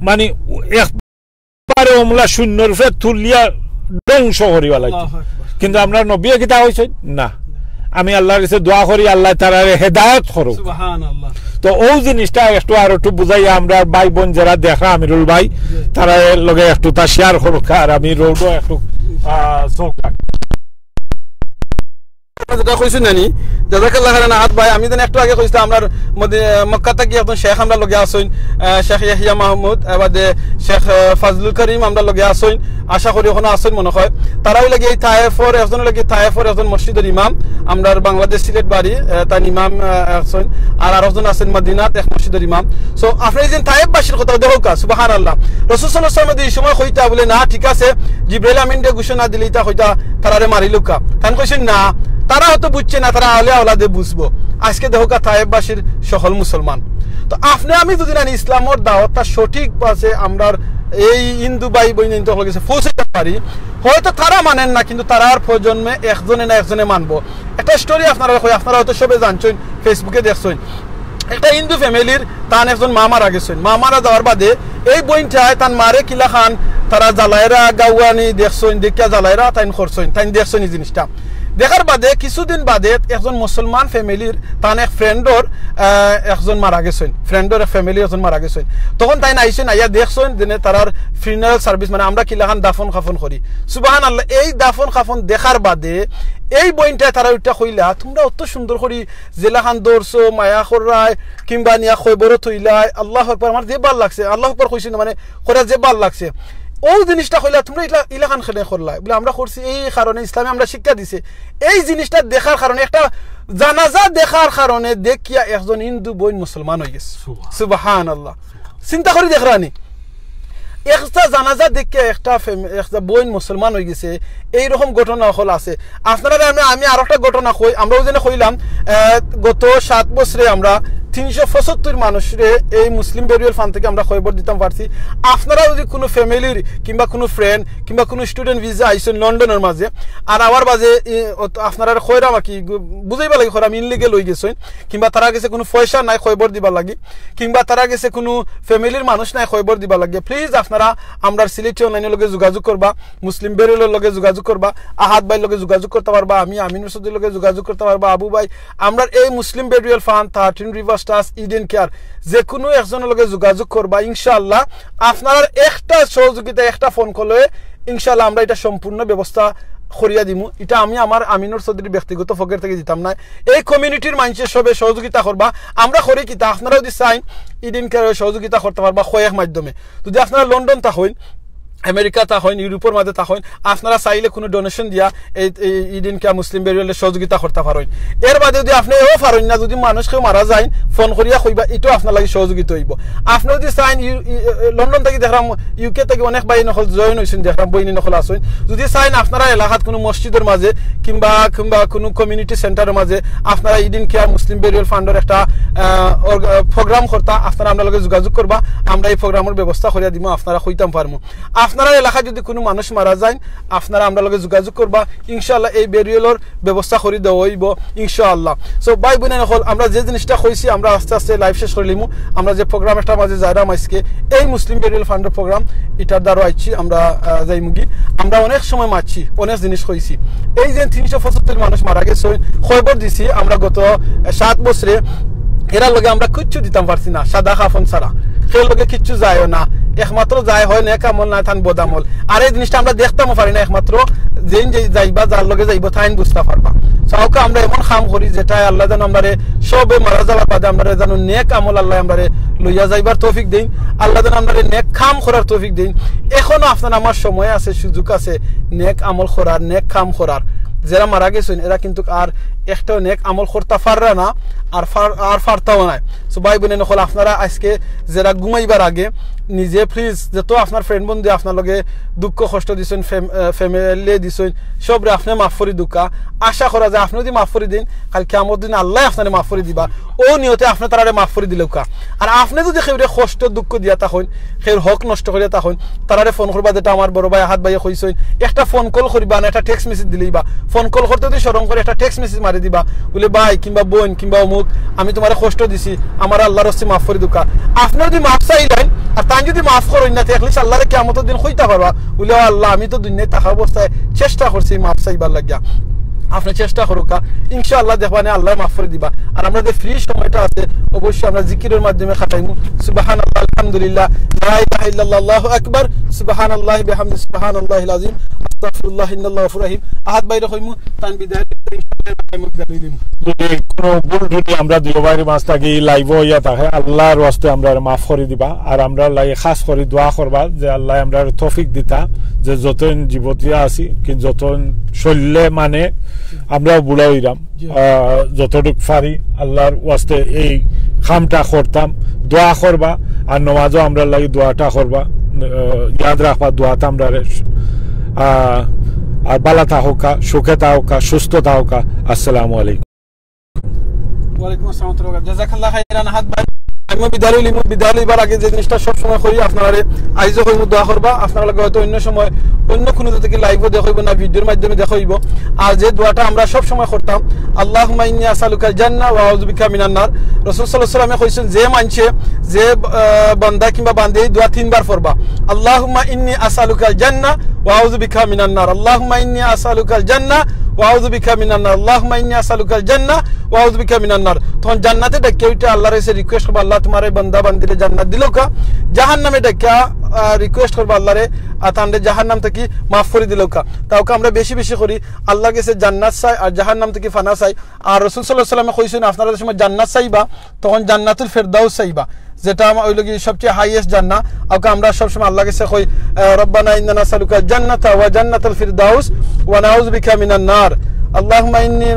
মানে একবারে ওমলা শূন্যর উপরে তুলিয়া ধ্বংস করিবা লাগে কিন্তু আমরা নবী কিতা হইছে না আমি আল্লাহর কাছে দোয়া করি আল্লাহ তাআলারে হেদায়েত করুক সুবহানাল্লাহ তো ওই জিনিসটা একটু আর একটু বুঝাইয়া আমরা ভাই বোন যারা দেখা আমিরুল ভাই তারা লগে একটু তা শেয়ার করুক আর আমি রোডও একটু যেটা কইছেন নানি জাযাকাল্লাহ খাইরান আহাত ভাই আমি যেন একটু আগে কইছিলাম আমার মক্কা থেকে একজন শেখ আমরা লগে আসইন শেখ ইয়াহিয়া মাহমুদ এবারে শেখ ফাজলুল করিম আমরা লগে আসইন আশা করি ওখানে আসইন মনে হয় তারাই লাগে এই তায়েফর একজন লাগে তায়েফর একজন মসজিদের ইমাম আমরা বাংলাদেশ সিলেট বাড়ি তার ইমাম আসইন আর আরেকজন আছেন মদিনাত এক মসজিদের ইমাম সো আপনি যে তায়েফবাসীর কথা দেখো কা সুবহানাল্লাহ রাসূল সাল্লাল্লাহু আলাইহি ওয়াসাল্লাম এই সময় কইতা বলে না ঠিক আছে জিবরাইল আমিন দে ঘোষণা দিলি তা কইতা তারারে মারিলুকা তান কইছেন না তারা হয়তো বুঝছে না তারা আলে আওলাদে বুঝবো আজকে দেখো তায়েফবাসীর সকল মুসলমান তো আপনি আমি যদি না ইসলামের দাওয়াতটা সঠিক পাশে আমরা এই হিন্দু ভাই বোন কাছে পৌঁছাতে পারি হয়তো তারা মানেন না কিন্তু তারার প্রজন্মে একজনে না একজনে মানবো একটা স্টোরি আপনারা হয়তো সবে জানছেন ফেসবুকে দেখছেন একটা হিন্দু ফ্যামিলির তান একজন মা মারা গেছেন মা মারা যাওয়ার বাদে এই বইনটায় তান মারে কিলা খান তারা জ্বালাইরা গাওয়ানি দেখছেন দেখিয়া জ্বালাইরা তাইন করছেন তাইন দেখছেন এই জিনিসটা দেখার বাদে কিছুদিন বাদে একজন মুসলমান ফ্যামিলির তান এক ফ্রেন্ডর একজন মারা গেছেন ফ্রেন্ডর এক ফ্যামিলি একজন মারা গেছেন তখন তাই আইছেন আইয়া দেখছেন যে তারার ফিউনারাল সার্ভিস মানে আমরা কিলাখান দাফন খাফন করি সুবহানাল্লাহ এই দাফন খাফন দেখার বাদে এই বইনটায় তারা ওইটা কইলা তোমরা অত সুন্দর করি জেলাখান দৌড়ছো মায়া করায় কিংবা নিয়া খবরও থইলাই আল্লাহু আকবার আমার যে ভাল লাগছে আল্লাহু আকবার কইছেন মানে করা যে ভাল লাগছে ওই জিনিসটা কইলা তোমরা ইলাকান খেলে করলা বলে আমরা করছি এই কারণে ইসলামে আমরা শিক্ষা দিছে এই জিনিসটা দেখার কারণে একটা জানাজা দেখার কারণে দেখিয়া একজন হিন্দু বোন মুসলমান হয়ে গেছে সুবহানাল্লাহ চিন্তা করি দেখরানি একটা জানাজা দেখিয়া একটা বোন মুসলমান হয়ে গেছে এইরকম ঘটনা হল আছে আপনারা আমি আর একটা ঘটনা কই আমরা ওই জন্য কইলাম গত 7 বছরে আমরা 375 মানুষরে এই মুসলিম বেরিয়াল ফান্ড থেকে আমরা খবর দিতাম পারছি। আপনারা যদি কোনো ফ্যামিলির কিংবা কোনো ফ্রেন্ড কিংবা কোনো স্টুডেন্ট ভিসা আইসেন লন্ডনের মাঝে আর আমার মাঝে আপনারা খয়রা আমাকে বুঝাইবা লাগে খরা ইনলিগেল হয়ে গেছেন কিংবা তারা গেছে কোনো পয়সা নাই খবর দিবা লাগে কিংবা তারা গেছে কোনো ফ্যামিলির মানুষ নাই খবর দিবা লাগে, প্লিজ আপনারা আমরা সিলেটি অনলাইনের লগে যোগাযোগ করবা, মুসলিম বেরিয়ালের লগে যোগাযোগ করবা, আহাদ ভাইয়ের লগে যোগাযোগ করতে পারবা, আমি আমিনুর সৌদির লগে যোগাযোগ করতে পারবা, আবু ভাই। আমরা এই Muslim burial fund 13 river stars Eden care যে কোনো একজনের লগে যোগাযোগ করবা। ইনশাআল্লাহ আপনারা একটা সহযোগিতা একটা ফোন কলে ইনশাআল্লাহ আমরা এটা সম্পূর্ণ ব্যবস্থা করিয়া দিমু। এটা আমি আমার আমিনুর চৌধুরীর ব্যক্তিগত পকেট থেকে দিতাম না, এই কমিউনিটির মানুষের সবে সহযোগিতা করবা। আমরা করি কিতা আপনারা যদি চাইন ইডেন কেয়ার সহযোগিতা করতে পারবা কয়েক মাধ্যমে। যদি আপনারা লন্ডন থাকেন, আমেরিকা থাকেন, ইউরোপের মাঝে থাকেন, আপনারা চাইলে কোনো ডোনেশন দিয়া এই ইডেন কেয়ার মুসলিম বেরিয়ালের সহযোগিতা করতে পারেন। এর বাদে যদি আপনি এও পারেন না, যদি মানুষ কেউ মারা যায় ফোন করিয়া কইবা, এটাও আপনার লাগে সহযোগিতা হইব। আপনি যদি চাইন লন্ডন থেকে দেখলাম ইউকে থেকে অনেক বাই নকল জয়েন হয়েছেন, দেখলাম বইনি নকল আসেন, যদি চাইন আপনারা এলাকাত কোনো মসজিদের মাঝে কিংবা কোনো কমিউনিটি সেন্টারের মাঝে আপনারা ইডেন কেয়ার মুসলিম বেরিয়াল ফান্ডের একটা প্রোগ্রাম করতা, আপনারা আপনার লগে যোগাযোগ করবা, আমরা এই প্রোগ্রামের ব্যবস্থা করিয়া দিব, আপনারা হইতাম পারবো। আপনারা এলাকায় যদি কোনো মানুষ মারা যায় আপনারা আমরা লগে যোগাযোগ করবা, ইনশাআল্লাহ এই বেরিয়ালের ব্যবস্থা করে দেওয়া হইব ইনশাআল্লাহ। সো ভাই বোনেরা হল আমরা যে জিনিসটা কইছি আমরা আস্তে আস্তে লাইভ শেষ করে লিমু। আমরা যে প্রোগ্রাম একটা মাঝে যাইরাম আজকে এই মুসলিম বেরিয়াল ফান্ডের প্রোগ্রাম, এটার দ্বারা আইছি আমরা যাইমুগি। আমরা অনেক সময় মারছি, অনেক জিনিস কইছি। এই যে 375 মানুষ মারা গেছে খবর দিছি আমরা গত 7 বছরে, এরা লগে আমরা কিচ্ছু দিতাম পারছি না, সাদা কাফন ছাড়া সেই লগে কিচ্ছু যায় না, একমাত্র যায় হয় নেক আমল না থান বদামল। আর এই জিনিসটা আমরা দেখতামও পারি না, একমাত্র যেন যে যাইবা যার লগে যাইব তাইন বুঝতে পারবা। সাউকে আমরা এমন কাম করি যেটা আল্লাহ যেন আমরা সবে মারা যাওয়ার বাদে আমরা যেন নেক আমল আল্লাহ আমরা লইয়া যাইবার তৌফিক দেন, আল্লাহ যেন আমরা নেক কাম করার তৌফিক দেন। এখনো আপনার আমার সময় আছে, সুযোগ আছে নেক আমল করার, নেক কাম করার। যারা মারা গেছেন এরা কিন্তু আর একটা নেক আমল করতে পাররা না, আর পারতাও নাই। সো ভাই বোনে নকল আপনারা আজকে যারা ঘুমাইবার আগে নিজে প্লিজ যত আপনার ফ্রেন্ড বন্ধু আপনার লগে দুঃখ কষ্ট দিছেন, ফ্যামিলি দিছেন, সবরে আপনি মাফ করে দুঃখা আশা করা যায়। আপনি যদি মাফ করে দিন কাল কিয়ামত দিন আল্লাহ আপনার মাফ করে দিবা, ও নিয়তে আপনি তারা মাফ করে দিলে কা। আর আপনি যদি সেউরে কষ্ট দুঃখ দিয়া থাকেন, সেই হক নষ্ট করিয়া থাকেন, তারারে ফোন করবা, যেটা আমার বড় ভাই হাত ভাইয়ে কইছেন, একটা ফোন কল করিবা না, একটা টেক্সট মেসেজ দিলেই বা ফোন কল করতে যদি স্মরণ করে একটা টেক্সট মেসেজ মারি দিবা, বলে ভাই কিংবা বোন কিংবা অমুক আমি তোমার কষ্ট দিছি, আমার আল্লাহর হস্তে মাফ করে দুকা। আপনার যদি মাফ চাইলেন আর তাই যদি মাফ করেন না দেখলে আল্লাহরে কিয়ামতের দিন কইতে পারবা, বলে আল্লাহ আমি তো দুনিয়ায় থাকা অবস্থায় চেষ্টা করছি মাফ চাইবার লাগিয়া, আপনি চেষ্টা করুকা, ইনশাআল্লাহ দেখবানে আল্লাহ মাফ করে দিবা। আর আমরা যে ফ্রি সময়টা আছে অবশ্যই আমরা জিকিরের মাধ্যমে খাটাইমু। সুবহানাল্লাহ, আলহামদুলিল্লাহ, লা ইলাহা ইল্লাল্লাহ, আল্লাহু আকবার, সুবহানাল্লাহি বিহামদিহি, সুবহানাল্লাহিল আযীম, আস্তাগফিরুল্লাহ, ইন্নাল্লাহু গফুরুর রহিম। আহাদ বাইরে কইমু তান বিদায় আমরা দুবাইয়ের মাছ থাকি লাইভ হইয়া থাকে, আল্লাহর ওয়াস্তে আমরা মাফ করে দিবা। আর আমরা লাগে খাস করে দোয়া করবা যে আল্লাহ আমরা তৌফিক দিতা, যে যতন জীবতিয়া আছি কিন্তু যতন শরীরে মানে আমরা বুড়া হইলাম, যতটুক পারি আল্লাহর ওয়াস্তে এই কামটা করতাম, দোয়া করবা। আর নমাজও আমরা লাগে দোয়াটা করবা, ইয়াদ রাখবা দোয়াটা আমরা। আর বালা থাকা, সুখে থাকা, সুস্থ থাকা। আসসালামু আলাইকুম। ওয়ালাইকুম আসসালাম, জাযাকাল্লাহ খাইরান। হাত ভাই আমি বিদায় লিমু, বিদায় লিবার আগে যে জিনিসটা সবসময় করি আপনারা আইজো হইমু দোয়া করবা। আপনারা লাগে হয়তো অন্য সময় অন্য কোনো থেকে লাইভও দেখাইব না, ভিডিওর মাধ্যমে দেখাইব। আর যে দোয়াটা আমরা সব সময় করতাম, আল্লাহুম্মা ইন্নী আসআলুকাল জান্নাহ ওয়া আউযু বিকা মিনান নার। রাসূল সাল্লাল্লাহু আলাইহি ওয়াসাল্লাম কইছেন যে মানছে যে বান্দা কিংবা বান্দী এই দোয়া 3 বার পড়বা, আল্লাহুম্মা ইন্নী আসআলুকাল জান্নাহ ওয়া আউযু বিকা মিনান নার, আল্লাহুম্মা ইন্নী আসআলুকাল জান্নাহ ওয়া আউযু বিকা মিনান নার, আল্লাহুম্মা ইন্নী আসআলুকাল জান্নাহ ওয়া আউযু বিকা মিনান নার। তখন জান্নাতে ডাকে ওইটা আল্লাহর কাছে রিকোয়েস্ট করবা, আল্লাহ তোমার এই বান্দা বান্দিরে জান্নাত দিলো কা। জাহান্নামে ডাকা রিকোয়েস্ট করবা আল্লাহরে তান্ডে জাহান্নাম থেকে মাফ করে দিলো কা। তাওকে আমরা বেশি বেশি করি আল্লাহর কাছে জান্নাত চাই আর জাহান্নাম থেকে ফানা চাই। আর রাসূল সাল্লাল্লাহু আলাইহি ওয়াসাল্লাম কইছেন আপনারা যখন জান্নাত চাইবা তখন জান্নাতুল ফেরদাউস চাইবা, যেটা ওই লগি সবচেয়ে হাইয়েস্ট জান্নাত। ওকে আমরা সবসময় আল্লাহর কাছে কই রব্বানা ইন্নানা নাসআলুকা জান্নাতা ওয়া জান্নাতাল ফিরদাউস ওয়া নাউযু বিকা মিনান নার, আল্লাহুম্মা ইন্নী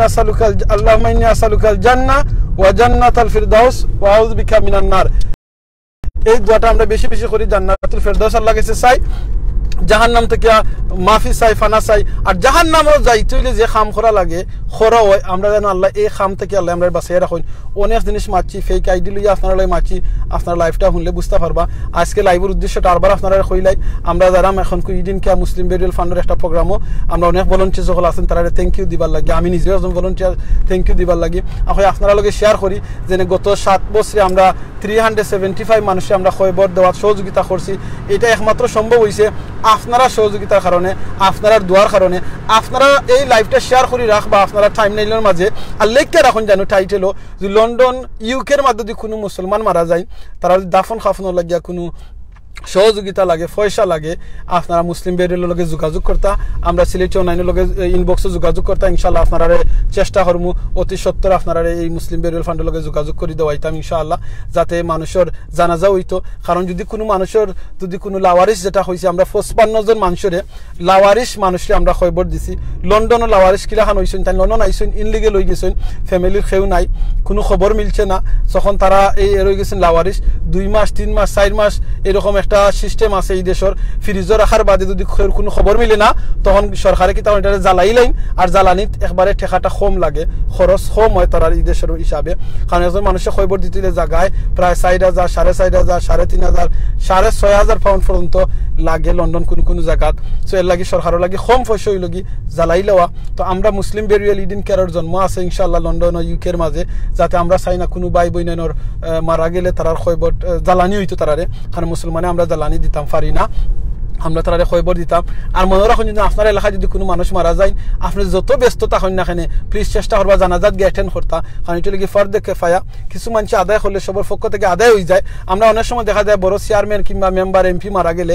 আসআলুকাল জান্নাহ ওয়া জান্নাতাল ফিরদাউস ওয়া আউযু বিকা মিনান নার। এই দোয়াটা আমরা বেশি বেশি করি, জান্নাতুল ফিরদাউস আল্লাহর কাছে চাই, জাহান্নাম থেকে মাফি চাই ফানা চাই আর জাহান নামও যাইতে হইলে যে খাম করা লাগে খরা হয় আমরা যেন আল্লাহ এই খাম থেকে আল্লাহ আমরা বাঁচিয়ে রাখুন অনেক জিনিস মারছি ফেক আইডি লইয়া আপনারা লাই মারছি আপনার লাইফটা শুনলে বুঝতে পারবা আজকে লাইভের উদ্দেশ্যটা আরবার আপনারা কইলাই আমরা যারা এখন কুইদিন কে মুসলিম বেরিয়াল ফান্ডের একটা প্রোগ্রামও আমরা অনেক ভলান্টিয়ার সকল আছেন তারা থ্যাংক ইউ দিবার লাগে আমি নিজেও একজন ভলান্টিয়ার থ্যাংক ইউ দিবার লাগে এখন আপনারা লগে শেয়ার করি যে গত 7 বছরে আমরা 375 মানুষে আমরা খবর দেওয়ার সহযোগিতা করছি এটা একমাত্র সম্ভব হয়েছে আপনারা সহযোগিতার কারণে আপনারা দোয়ার কারণে আপনারা এই লাইভটা শেয়ার করে রাখবা আপনারা টাইমলাইনের মাঝে আর লেখকে রাখুন জানো টাইটেলও যে লন্ডন ইউকের মধ্যে যদি কোনো মুসলমান মারা যায় তারা দাফন খাফনের লাগিয়া কোনো সহযোগিতা লাগে পয়সা লাগে আপনারা মুসলিম বেরিয়ালের লগে যোগাযোগ করতা আমরা সিলেটি অনলাইনের লগে ইনবক্সে যোগাযোগ করতা ইনশাআল্লাহ আপনারা চেষ্টা করমু অতি সত্তর আপনারা এই মুসলিম বেরিয়াল ফান্ডের লগে যোগাযোগ করে দেওয়াইতাম ইনশাআল্লাহ যাতে মানুষের জানাজা হইতো কারণ যদি কোনো মানুষের যদি কোনো লাওয়ারিস যেটা হয়েছে আমরা 55 জন মানুষের লাওয়ারিস মানুষকে আমরা খবর দিছি লন্ডনও লাওয়ারিস কিলাখান হয়েছেন তাই লন্ডন আইসেন ইনলিগেল হয়ে গেছেন ফ্যামিলির কেউ নাই কোনো খবর মিলছে না তখন তারা এই রয়ে গেছেন লাওয়ারিস 2 মাস 3 মাস 4 মাস এরকম একটা সিস্টেম আছে এই দেশের ফ্রিজ রাখার বাদে যদি কোনো খবর মিলে না তখন সরকারে কি তখন এটা জ্বালাইলেন আর জ্বালানিত একবারে ঠেকাটা কম লাগে খরচ কম হয় তার এই দেশের হিসাবে কারণ একজন মানুষের খবর দিতে জায়গায় প্রায় 4,000 4,500 3,500 6,500 পাউন্ড পর্যন্ত লাগে লন্ডন কোনো জায়গাত সো এর লাগি সরকারের লাগি কম পয়সা হইল কি জ্বালাই লওয়া তো আমরা মুসলিম বেরিয়াল ইডিন কেয়ারের জন্ম আছে ইনশাআল্লাহ লন্ডন ও ইউকের মাঝে যাতে আমরা চাই না কোনো ভাই বোনের মারা গেলে তারার খবর জ্বালানি হইতো তারারে কারণ মুসলমানে আমরা জ্বালানি দিতাম পারি না আমরা তারা খবর দিতাম আর মনে রাখুন যদি আপনার এলাকায় যদি কোনো মানুষ মারা যায় আপনি যত ব্যস্ততা হন না এখানে প্লিজ চেষ্টা করবা জানাজাত গিয়ে অ্যাটেন্ড করতা কারণ এটা লিখে ফার্দ কেফায়া কিছু মানুষ আদায় করলে সবার পক্ষ থেকে আদায় হয়ে যায় আমরা অনেক সময় দেখা যায় বড় চেয়ারম্যান কিংবা মেম্বার এমপি মারা গেলে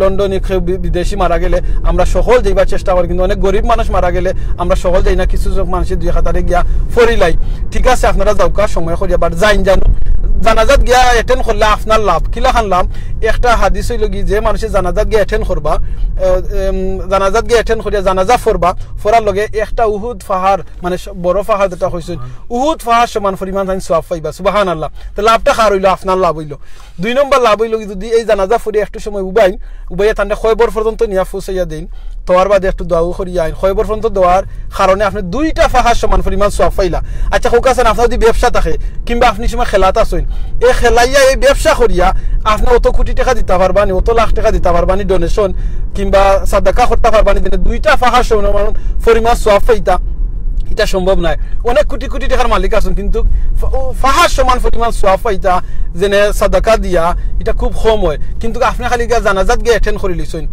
লন্ডনে বিদেশি মারা গেলে আমরা সকল যাইবার চেষ্টা করি কিন্তু অনেক গরিব মানুষ মারা গেলে আমরা সকল যাই না কিছু মানুষের 2,000 গিয়া ফরিলাই ঠিক আছে আপনারা যাওকা সময় করি আবার যাইন জানো জানাজাত গিয়া অ্যাটেন্ড করলে আপনার লাভ কিলাখান লাভ একটা হাদিস হইল কি যে মানুষের জানাজাত গিয়া অ্যাটেন্ড করবা জানাজাত গিয়া অ্যাটেন্ড করিয়া জানাজা ফরবা ফরার লগে একটা উহুদ পাহাড় মানে বড় পাহাড় যেটা হইছে উহুদ পাহাড় সমান পরিমাণ তাই সওয়াব পাইবা সুবহানাল্লাহ তো লাভটা কার হইল আপনার লাভ হইল 2 নম্বর লাভ হইল যদি এই জানাজা ফরিয়া একটু সময় উবাইয়া তান্ডে খয়বর পর্যন্ত নিয়া ফুসাইয়া দেন তোয়ার বাদে একটু দোয়াও করিয়া আইন খয়বর পর্যন্ত দেওয়ার কারণে আপনি 2টা পাহাড় সমান পরিমাণ সওয়াব পাইলা আচ্ছা হোক আছেন আপনার যদি ব্যবসা থাকে কিংবা আপনি সময় খেলাত আছেন এই খেলাইয়া এই ব্যবসা করিয়া আপনি অত কোটি টাকা দিতে পারবানি অত লাখ টাকা দিতে পারবানি ডোনেশন কিংবা সাদাকা করতে পারবানি 2টা পাহাড় সমান পরিমাণ সওয়াব পাইতা এটা সম্ভব নয় অনেক কোটি কোটি টাকার মালিক আছেন কিন্তু পাহাড় সমান পরিমাণ সওয়াব পাইতা যেনে সাদাকা দিয়া এটা খুব কম হয় কিন্তু আপনি খালি জানাজাত গিয়ে অ্যাটেন্ড করে লিছেন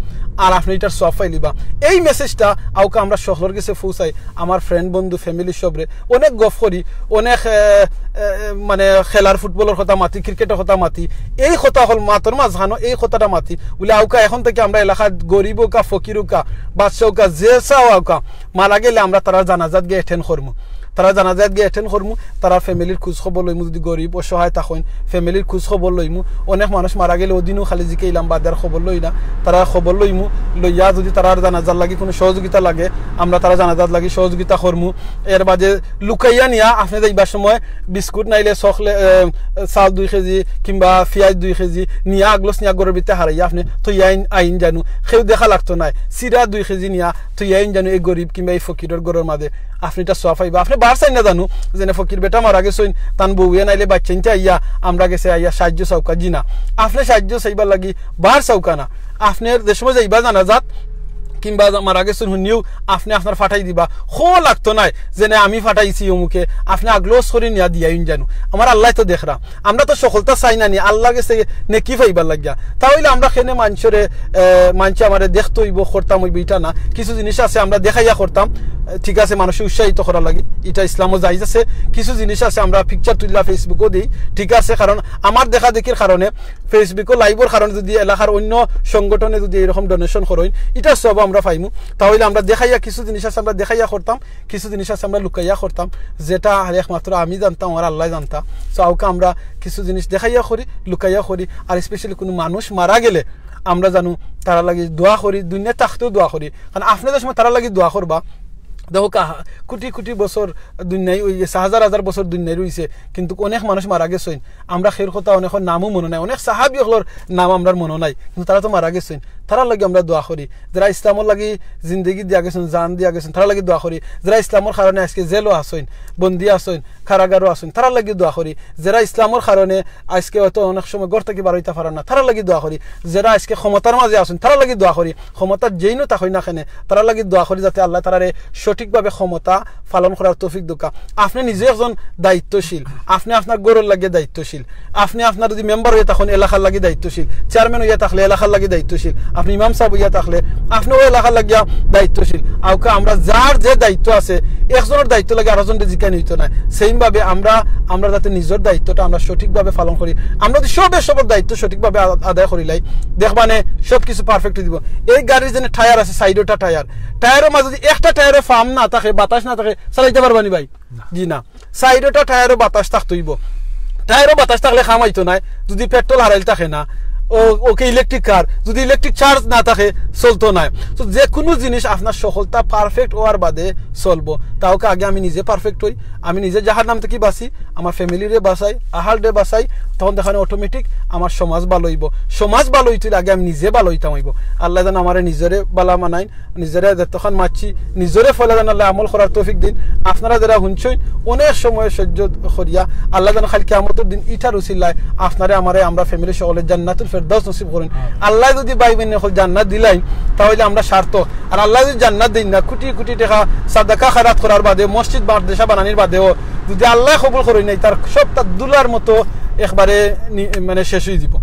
আর আপনি এটার সওয়াব পাইলিবা এই মেসেজটা আউকা আমরা শহরের কাছে পৌঁছাই আমার ফ্রেন্ড বন্ধু ফ্যামিলি সবরে অনেক গফ করি অনেক মানে খেলার ফুটবলের কথা মাতি ক্রিকেটের কথা মাতি এই কথা হল মাতর মাঝখানো এই কথাটা মাতি বলে আউকা এখন থেকে আমরা এলাকার গরিব কা ফকির কা বাদশাহ কা যে চাও আউকা মারা গেলে আমরা তারা জানাজাত গিয়ে অ্যাটেন্ড করবো তারা জানাজাত গিয়ে অ্যাটেন্ড করমু তারা ফ্যামিলির খোঁজ খবর লইমু যদি গরিব অসহায় থাকেন ফ্যামিলির খোঁজ খবর লইমু অনেক মানুষ মারা গেলে ওদিনও খালি জিকে ইলাম বাদার খবর লই না তারা খবর লইমু লইয়া যদি তারার জানাজাত লাগি কোনো সহযোগিতা লাগে আমরা তারা জানাজাত লাগি সহযোগিতা করমু এর বাদে লুকাইয়া নিয়া আপনি যাইবার সময় বিস্কুট নাইলে চকলে চাল 2 কেজি কিংবা পিঁয়াজ 2 কেজি নিয়া আগলস নিয়া গরের ভিতরে হারাইয়া আপনি তো আইন জানু সেও দেখা লাগতো নাই চিরা 2 কেজি নিয়া তো আইন জানু এই গরিব কিংবা এই ফকিরের গরের মাঝে আপনি এটা সোয়া পাইবা আপনি বার চাই না জানু যেন ফকির বেটা মারা গেছেন তান বউয়ে নাইলে বাচ্চাইতে আইয়া আমরা গেছে আইয়া সাহায্য চৌকা জিনা আপনি সাহায্য চাইবার লাগি বার চৌকা না আপনার দেশ সময় যাইবা জানাজাত কিংবা মারা গেছেন শুনিও আপনি আপনার ফাটাই দিবা খো লাগতো নাই যেনে আমি ফাটাইছি অমুকে আপনি আগলোস করে নিয়া দিয়াইন জানু আমার আল্লাহ তো দেখরা আমরা তো সকলটা চাই না নি আল্লাহ গেছে নেকি পাইবার লাগিয়া তাহলে আমরা খেনে মানুষরে মানুষ আমারে দেখতে হইব করতাম হইব এটা না কিছু জিনিস আছে আমরা দেখাইয়া করতাম ঠিক আছে মানুষ উৎসাহিত করা লাগে এটা ইসলামও জায়েজ আছে কিছু জিনিস আছে আমরা পিকচার তুললা ফেসবুকও দিই ঠিক আছে কারণ আমার দেখা দেখির কারণে ফেসবুকও লাইভের কারণে যদি এলাকার অন্য সংগঠনে যদি এরকম ডোনেশন করেন এটা সব আমরা পাইমু তাহলে আমরা দেখাইয়া কিছু জিনিস আছে আমরা দেখাইয়া করতাম কিছু জিনিস আছে আমরা লুকাইয়া করতাম যেটা একমাত্র আমি জানতাম আর আল্লাহ জানতাম সো আউকে আমরা কিছু জিনিস দেখাইয়া করি লুকাইয়া করি আর স্পেশালি কোনো মানুষ মারা গেলে আমরা জানো তারা লাগি দোয়া করি দুনিয়া থাকতেও দোয়া করি কারণ আপনাদের সময় তারা লাগি দোয়া করবা দেখো কোটি কোটি বছর দুনিয়ায় ওই 1000 বছর দুনিয়ায় রয়েছে কিন্তু অনেক মানুষ মারা গেছেন আমরা খের কথা অনেক নামও মনে নাই অনেক সাহাবী হলোর নাম আমরা মনে নাই কিন্তু তারা তো মারা গেছেন তারা লাগি আমরা দোয়া করি যারা ইসলামের লাগি জিন্দগি দিয়া গেছেন জান দিয়া গেছেন তারা লাগি দোয়া করি যারা ইসলামের কারণে আজকে জেলও আসেন বন্দি আসেন কারাগারও আসেন তারা লাগি দোয়া করি যারা ইসলামের কারণে আজকে হয়তো অনেক সময় ঘর থেকে বাড়াইতে পারেন না তারা লাগি দোয়া করি যারা আজকে ক্ষমতার মাঝে আসেন তারা লাগি দোয়া করি ক্ষমতার যেইনো তা হয় না কেনে তারা লাগি দোয়া করি যাতে আল্লাহ তারারে সঠিকভাবে ক্ষমতা পালন করার তৌফিক দোকা আপনি নিজে একজন দায়িত্বশীল আপনি আপনার গরুর লাগে দায়িত্বশীল আপনি আপনার যদি মেম্বার হয়ে তখন এলাকার লাগে দায়িত্বশীল চেয়ারম্যান হইয়া থাকলে এলাকার লাগে দায়িত্বশীল আপনি ইমাম সাহেব হইয়া থাকলে আপনি ওই এলাকার লাগিয়া দায়িত্বশীল আউকা আমরা যার যে দায়িত্ব আছে একজনের দায়িত্ব লাগে আরেকজনের জিজ্ঞাসা নিত না সেইম ভাবে আমরা যাতে নিজের দায়িত্বটা আমরা সঠিকভাবে পালন করি আমরা যদি সবের দায়িত্ব সঠিকভাবে আদায় করিলাই দেখবানে সবকিছু পারফেক্ট দিব এই গাড়ির যে টায়ার আছে সাইডটা টায়ারের মাঝে যদি একটা টায়ারে ফার্ম না থাকে বাতাস না থাকে চালাইতে পারবানি ভাই জি না সাইডটা টায়ারে বাতাস থাকতেইব টায়ারও বাতাস থাকলে খামাইতো নাই যদি পেট্রোল হারাইল থাকে না ওকে ইলেকট্রিক কার যদি ইলেকট্রিক চার্জ না থাকে চলতো না তো যে কোনো জিনিস আপনার সফলতা পারফেক্ট হওয়ার বাদে চলবো তাওকে আগে আমি নিজে পারফেক্ট হই আমি নিজে যাহার নাম থেকে বাঁচি আমার ফ্যামিলিরে বাঁচাই আহার ডে বাঁচাই তখন দেখানে অটোমেটিক আমার সমাজ ভালো হইব সমাজ ভালো হইতে আগে আমি নিজে ভালো হইতাম হইব আল্লাহ যেন আমার নিজরে বালা মানাই নিজরে যতক্ষণ মারছি নিজরে ফলে যেন আল্লাহ আমল করার তৌফিক দিন আপনারা যারা শুনছেন অনেক সময় সহ্য করিয়া আল্লাহ যেন খালি কিয়ামতের দিন ইটার উসিলায় আপনারে আমারে আমরা ফ্যামিলি সকলে জান্নাতুল ফেরদাউস নসিব করেন আল্লাহ যদি ভাই বোন জান্নাত দিলাই তাহলে আমরা সার্থক আর আল্লাহ যদি জান্নাত দিন না কোটি কোটি টাকা সাদাকা খায়রাত করার বাদে মসজিদ মাদ্রাসা বানানির বাদেও যদি আল্লাহ কবুল করে নাই তার সবটা দুলার মতো একবারে মানে শেষ হয়ে যাব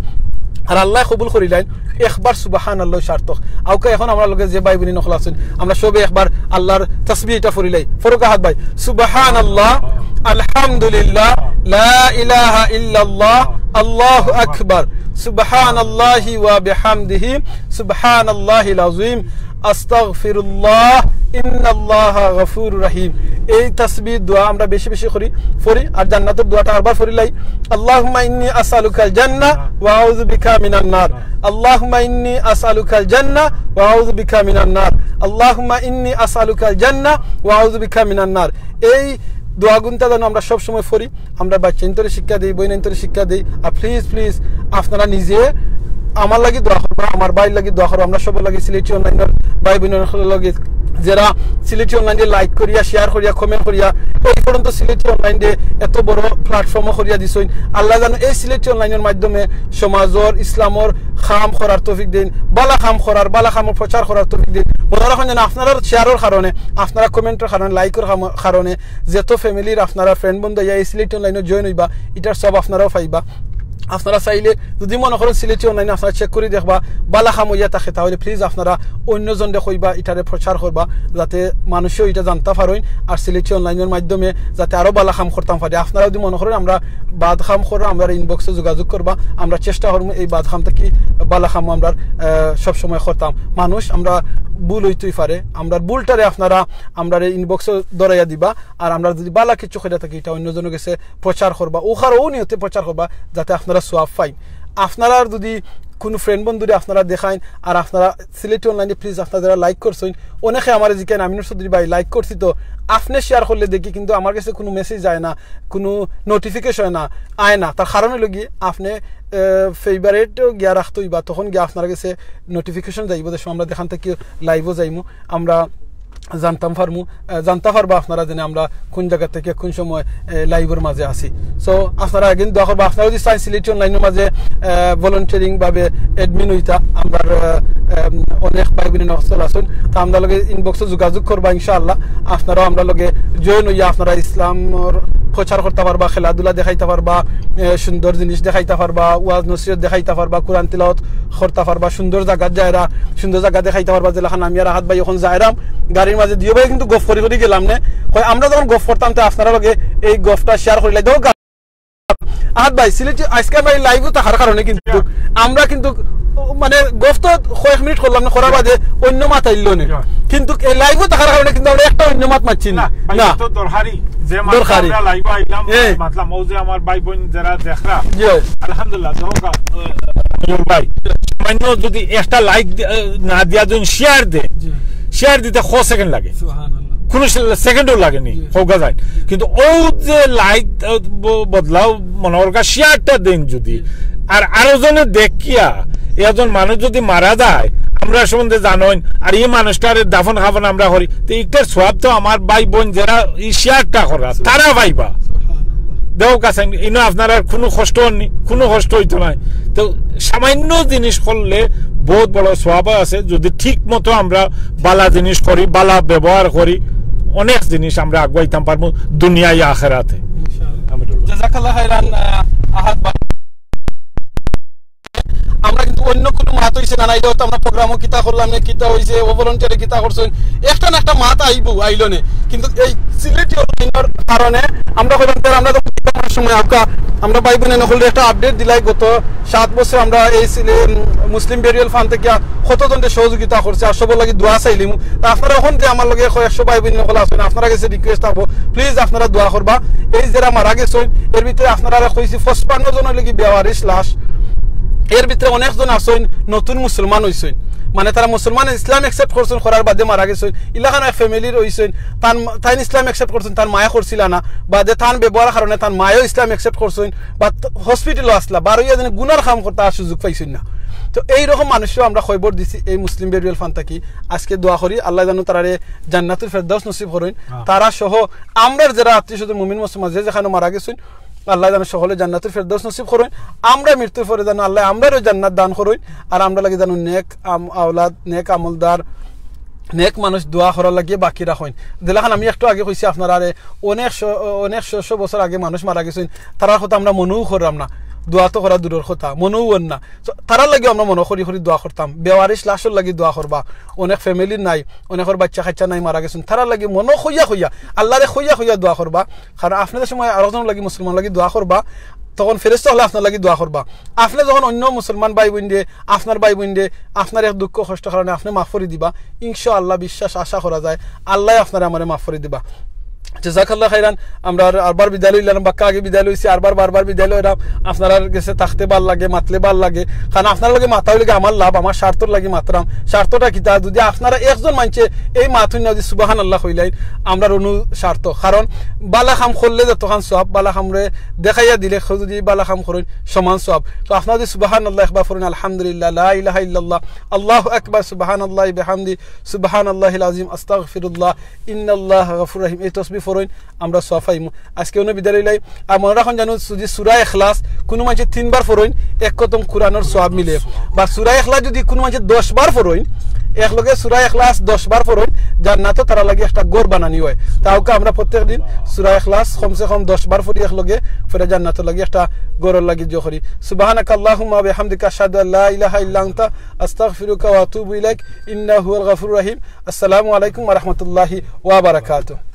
আর আল্লাহ কবুল করিলেন একবার সুবহানাল্লাহ সার্থক আউকে এখন আমরা লগে যে ভাই বোন নখল আছেন আমরা সবে একবার আল্লাহর তাসবিহ এটা পড়িলাই ফরকা হাত ভাই সুবহানাল্লাহ আলহামদুলিল্লাহ লা ইলাহা ইল্লাল্লাহ আল্লাহু আকবার সুবহানাল্লাহি ওয়া বিহামদিহি সুবহানাল্লাহিল আযীম আস্তাগফিরুল্লাহ ইন্নাল্লাহা গফুরুর রহিম এই তাসবিহ দোয়া আমরা বেশি বেশি করি পড়ি আর জান্নাতের দোয়াটা আরবার পড়িলাই আল্লাহুম্মা ইন্নী আসআলুকাল জান্নাহ ওয়া আউযু বিকা মিনান নার আল্লাহুম্মা ইন্নী আসআলুকাল জান্নাহ ওয়া আউযু বিকা মিনান নার আল্লাহুম্মা ইন্নী আসআলুকাল জান্নাহ ওয়া আউযু বিকা মিনান নার এই দোয়া গুনটা যেন আমরা সব সময় পড়ি আমরা বাচ্চাদের শিক্ষা দিই বইনের শিক্ষা দিই আর প্লিজ আপনারা নিজে আমার লাগি দোয়া করবো আমার ভাই লাগি দোয়া করবো আমরা সবার লাগি সিলেটি অনলাইনের ভাই বোনের লাগি যারা সিলেটি অনলাইনে লাইক করিয়া শেয়ার করিয়া কমেন্ট করিয়া এই পর্যন্ত সিলেটি অনলাইনে এত বড় প্ল্যাটফর্মও করিয়া দিছেন আল্লাহ জানো এই সিলেটি অনলাইনের মাধ্যমে সমাজর ইসলামর খাম করার তৌফিক দিন বালা খামের প্রচার করার তৌফিক দিন মনে রাখুন যেন আপনারা শেয়ারের কারণে আপনারা কমেন্টের কারণে লাইকের কারণে যত ফ্যামিলির আপনারা ফ্রেন্ড বন্ধু এই সিলেটি অনলাইনে জয়েন হইবা এটার সব আপনারাও পাইবা আপনারা চাইলে যদি মনে করেন সিলেটি অনলাইনে আপনারা চেক করে দেখবা বালা খাম হইয়া থাকে তাহলে প্লিজ আপনারা অন্যজন দেখইবা এটারে প্রচার করবা যাতে মানুষও এটা জানতে পারেন আর সিলেটি অনলাইনের মাধ্যমে যাতে আরো বালা খাম করতাম পারি আপনারা যদি মনে করেন আমরা বাদ খাম করে আমরা ইনবক্সে যোগাযোগ করবা আমরা চেষ্টা করব এই বাদ খাম থেকে বালা খাম আমরা সব সময় করতাম মানুষ আমরা ভুল হইতেই পারে আমরা ভুলটারে আপনারা আমরা ইনবক্সে দরাইয়া দিবা আর আমরা যদি বালা কিছু করে থাকি এটা অন্যজনের কাছে প্রচার করবা ও নিয়তে প্রচার করবা যাতে আপনারা সোয়াব পাই আপনারা যদি কোনো ফ্রেন্ড বন্ধুরে আপনারা দেখাইন আর আপনারা সিলেটি অনলাইনে প্লিজ আপনারা যারা লাইক করছেন অনেকে আমার জিজ্ঞাসা আমিনুর চৌধুরী ভাই লাইক করছি তো আপনি শেয়ার করলে দেখি কিন্তু আমার কাছে কোনো মেসেজ যায় না কোনো নোটিফিকেশন আয় না তার কারণে লগি আপনি ফেভারিট গিয়া রাখতেই বা তখন গিয়া আপনার কাছে নোটিফিকেশন যাইব যে আমরা দেখান থেকে লাইভও যাইমু আমরা জানতে পারবা আপনারা জানি আমরা কোন জায়গা থেকে কোন সময় লাইভের মাঝে আসি সো আপনারা আগেন দোয়া করবা আপনারা যদি সায়েন্স সিলেটি অনলাইনের মাঝে ভলান্টিয়ারিং ভাবে অ্যাডমিন হইতা আমরা অনেক ভাই বোন নকল আসুন তা আমরা লগে ইনবক্সে যোগাযোগ করবা ইনশাআল্লাহ আপনারাও আমরা লগে জয়েন হইয়া আপনারা ইসলামর প্রচার করতে পারবা খেলাধুলা দেখাইতে পারবা সুন্দর জিনিস দেখাইতে পারবা ওয়াজ নসিহত দেখাইতে পারবা কোরআন তিলাওয়াত করতে পারবা সুন্দর জায়গা দেখাইতে পারবা যেখান আমি আর হাত ভাই এখন যাইরাম গাড়ির মাঝে দিয়ে ভাই কিন্তু গফ করে গেলাম না আমরা যখন গফ করতাম তো আপনারা লগে এই গফটা শেয়ার করিলাই দেখো আহাত ভাই সিলেটি আজকে ভাই লাইভও থাকার কারণে কিন্তু আমরা কিন্তু মানে গফ তো কয়েক মিনিট করলাম না করার বাদে অন্য মাত আইল না কিন্তু এই লাইভও থাকার কারণে কিন্তু আমরা একটা অন্য মাত মারছি না না তো দরকারি যে আমরা লাইভ আইলাম মতলব মৌজে আমার ভাই বোন যারা দেখরা আলহামদুলিল্লাহ দেখো ভাই সামান্য যদি একটা লাইক না দিয়া যদি শেয়ার দিতে 1 সেকেন্ড লাগে সুবহানাল্লাহ কোন সেকেন্ডও লাগেনি হোগা যায় কিন্তু ও যে লাইক বদলাও মনোরকা শেয়ারটা দেন যদি আর আরো জনে দেখিয়া এজন মানুষ যদি মারা যায় আমরা সম্বন্ধে জানোই আর এই মানুষটার দাফন খাফন আমরা করি তো একটার সব তো আমার ভাই বোন যারা ইশিয়ারটা করা তারা ভাইবা দেও কাছে ইনো আপনার কোনো কষ্ট হয়নি কোনো কষ্ট হইতো না তো সামান্য জিনিস করলে বহুত বড় সওয়াব আছে যদি ঠিক মতো আমরা বালা জিনিস করি বালা ব্যবহার করি অনেক জিনিস আমরা আগাইতাম পারবো দুনিয়ায় আখিরাতে ইনশাআল্লাহ জাযাকাল্লাহ খাইরান আহাদ ভাই আমরা কিন্তু অন্য কোনো মাত হইছে না নাইলে তো আমরা প্রোগ্রামও কিতা করলাম না কিতা হইছে ও ভলান্টিয়ারে কিতা করছেন একটা না একটা মাত আইলো না কিন্তু এই সিলেটি অনলাইনের কারণে আমরা কইলাম আমরা তো সময় আমরা ভাই বোনের নকলের একটা আপডেট দিলাই গত 7 বছর আমরা এই মুসলিম বেরিয়াল ফান্ড থেকে কতজনের সহযোগিতা করছে আর সবার লাগি দোয়া চাইলিম আপনারা এখন যে আমার লগে 100 ভাই বোন নকল আছেন আপনারা কাছে রিকোয়েস্ট থাকবো প্লিজ আপনারা দোয়া করবা এই যারা মারা গেছেন এর ভিতরে আপনারা কইছি 55 জনের লাগি বেওয়ারিশ লাশ এর ভিতরে অনেকজন আছেন নতুন মুসলমান হইছেন মানে তারা মুসলমান ইসলাম একসেপ্ট করছেন করার বাদে মারা গেছেন ইলাকান ফ্যামিলির হইছেন তান ইসলাম একসেপ্ট করছেন তার মায়া করছিল না বাদে তান ব্যবহার কারণে তার মায়ও ইসলাম একসেপ্ট করছেন বা হসপিটালও আসলা বারোইয়া দিনে গুনার কাম করতে আর সুযোগ পাইছেন না তো এইরকম মানুষও আমরা খবর দিছি এই মুসলিম বেরিয়াল ফান্ড থাকি আজকে দোয়া করি আল্লাহ জানো তারারে জান্নাতুল ফেরদাউস নসিব করেন তারা সহ আমরার যারা আত্মীয় স্বজন মুমিন মুসলমান যেখানে মারা গেছেন আল্লাহ যেন সকলে জান্নাতুল ফেরদাউস নসিব করেন আমরা মৃত্যুর পরে যেন আল্লাহ আমরারও জান্নাত দান করেন আর আমরা লাগে যেন নেক আওলাদ নেক আমলদার নেক মানুষ দোয়া করার লাগিয়ে বাকি রাখেন যেখানে আমি একটু আগে কইছি আপনারা অনেক শো বছর আগে মানুষ মারা গেছেন তারার কথা আমরা মনেও করলাম না দোয়া তো করা দূরের কথা মনেও না তারার লাগে আমরা মনে করি দোয়া করতাম বেওয়ারিশ লাশের লাগি দোয়া করবা অনেক ফ্যামিলির নাই অনেকের বাচ্চা কাচ্চা নাই মারা গেছেন তারার লাগে মনো হইয়া আল্লাহরে হইয়া দোয়া করবা কারণ আপনাদের সময় আরেকজন লাগি মুসলমান লাগি দোয়া করবা তখন ফেরেশতা হলে আপনার লাগি দোয়া করবা আপনি যখন অন্য মুসলমান ভাই বোন দিয়ে আপনার ভাই বোন দিয়ে আপনার এক দুঃখ কষ্ট কারণে আপনি মাফ করে দিবা ইনশাআল্লাহ বিশ্বাস আশা করা যায় আল্লাহ আপনারা আমারে মাফ করে দিবা জাযাকাল্লাহ খাইরান আমরা আরবার বিদায় লইলাম বাক্কা আগে বিদায় লইছি বারবার বিদায় লইলাম আপনারা কাছে থাকতে ভাল লাগে মাতলে ভাল লাগে কারণ আপনার লাগে মাথা হইলে আমার লাভ আমার স্বার্থর লাগে মাতরাম স্বার্থটা কিতা যদি আপনারা একজন মানছে এই মাথুন না যদি সুবহানাল্লাহ হইলাই আমরা অনু স্বার্থ কারণ বালা খাম করলে যতখান সওয়াব বালা খামরে দেখাইয়া দিলে যদি বালা খাম করেন সমান সওয়াব তো আপনারা যদি সুবহানাল্লাহ একবার পড়েন আলহামদুলিল্লাহ লা ইলাহা ইল্লাল্লাহ আল্লাহু আকবার সুবহানাল্লাহি বিহামদি সুবহানাল্লাহিল আযীম আস্তাগফিরুল্লাহ ইন্নাল্লাহা গফুরুর রহিম এই তাসবিহ পড়েন আমরা সফাইমু আজকে অন্য বিদায় লইলাই আর মনে রাখুন জানো যদি সূরা ইখলাস কোন মানুষে 3 বার পড়েন এক কতম কোরআনের সওয়াব মিলে বা সূরা ইখলাস যদি কোন মানুষে 10 বার পড়েন এক লগে সূরা ইখলাস 10 বার পড়েন জান্নাতে তারা লাগে একটা ঘর বানানি হয় তাওকে আমরা প্রত্যেকদিন সূরা ইখলাস কমসে কম 10 বার পড়ি এক লগে পরে জান্নাতে লাগে একটা ঘর লাগি জোহরি সুবহানাকাল্লাহুম্মা বিহামদিকা আশহাদু আল্লা ইলাহা ইল্লা আনতা আস্তাগফিরুকা ওয়া আতুবু ইলাইক ইন্নাহু হুয়াল গফুরুর রহিম আসসালামু আলাইকুম ওয়া রাহমাতুল্লাহি ওয়া বারাকাতুহু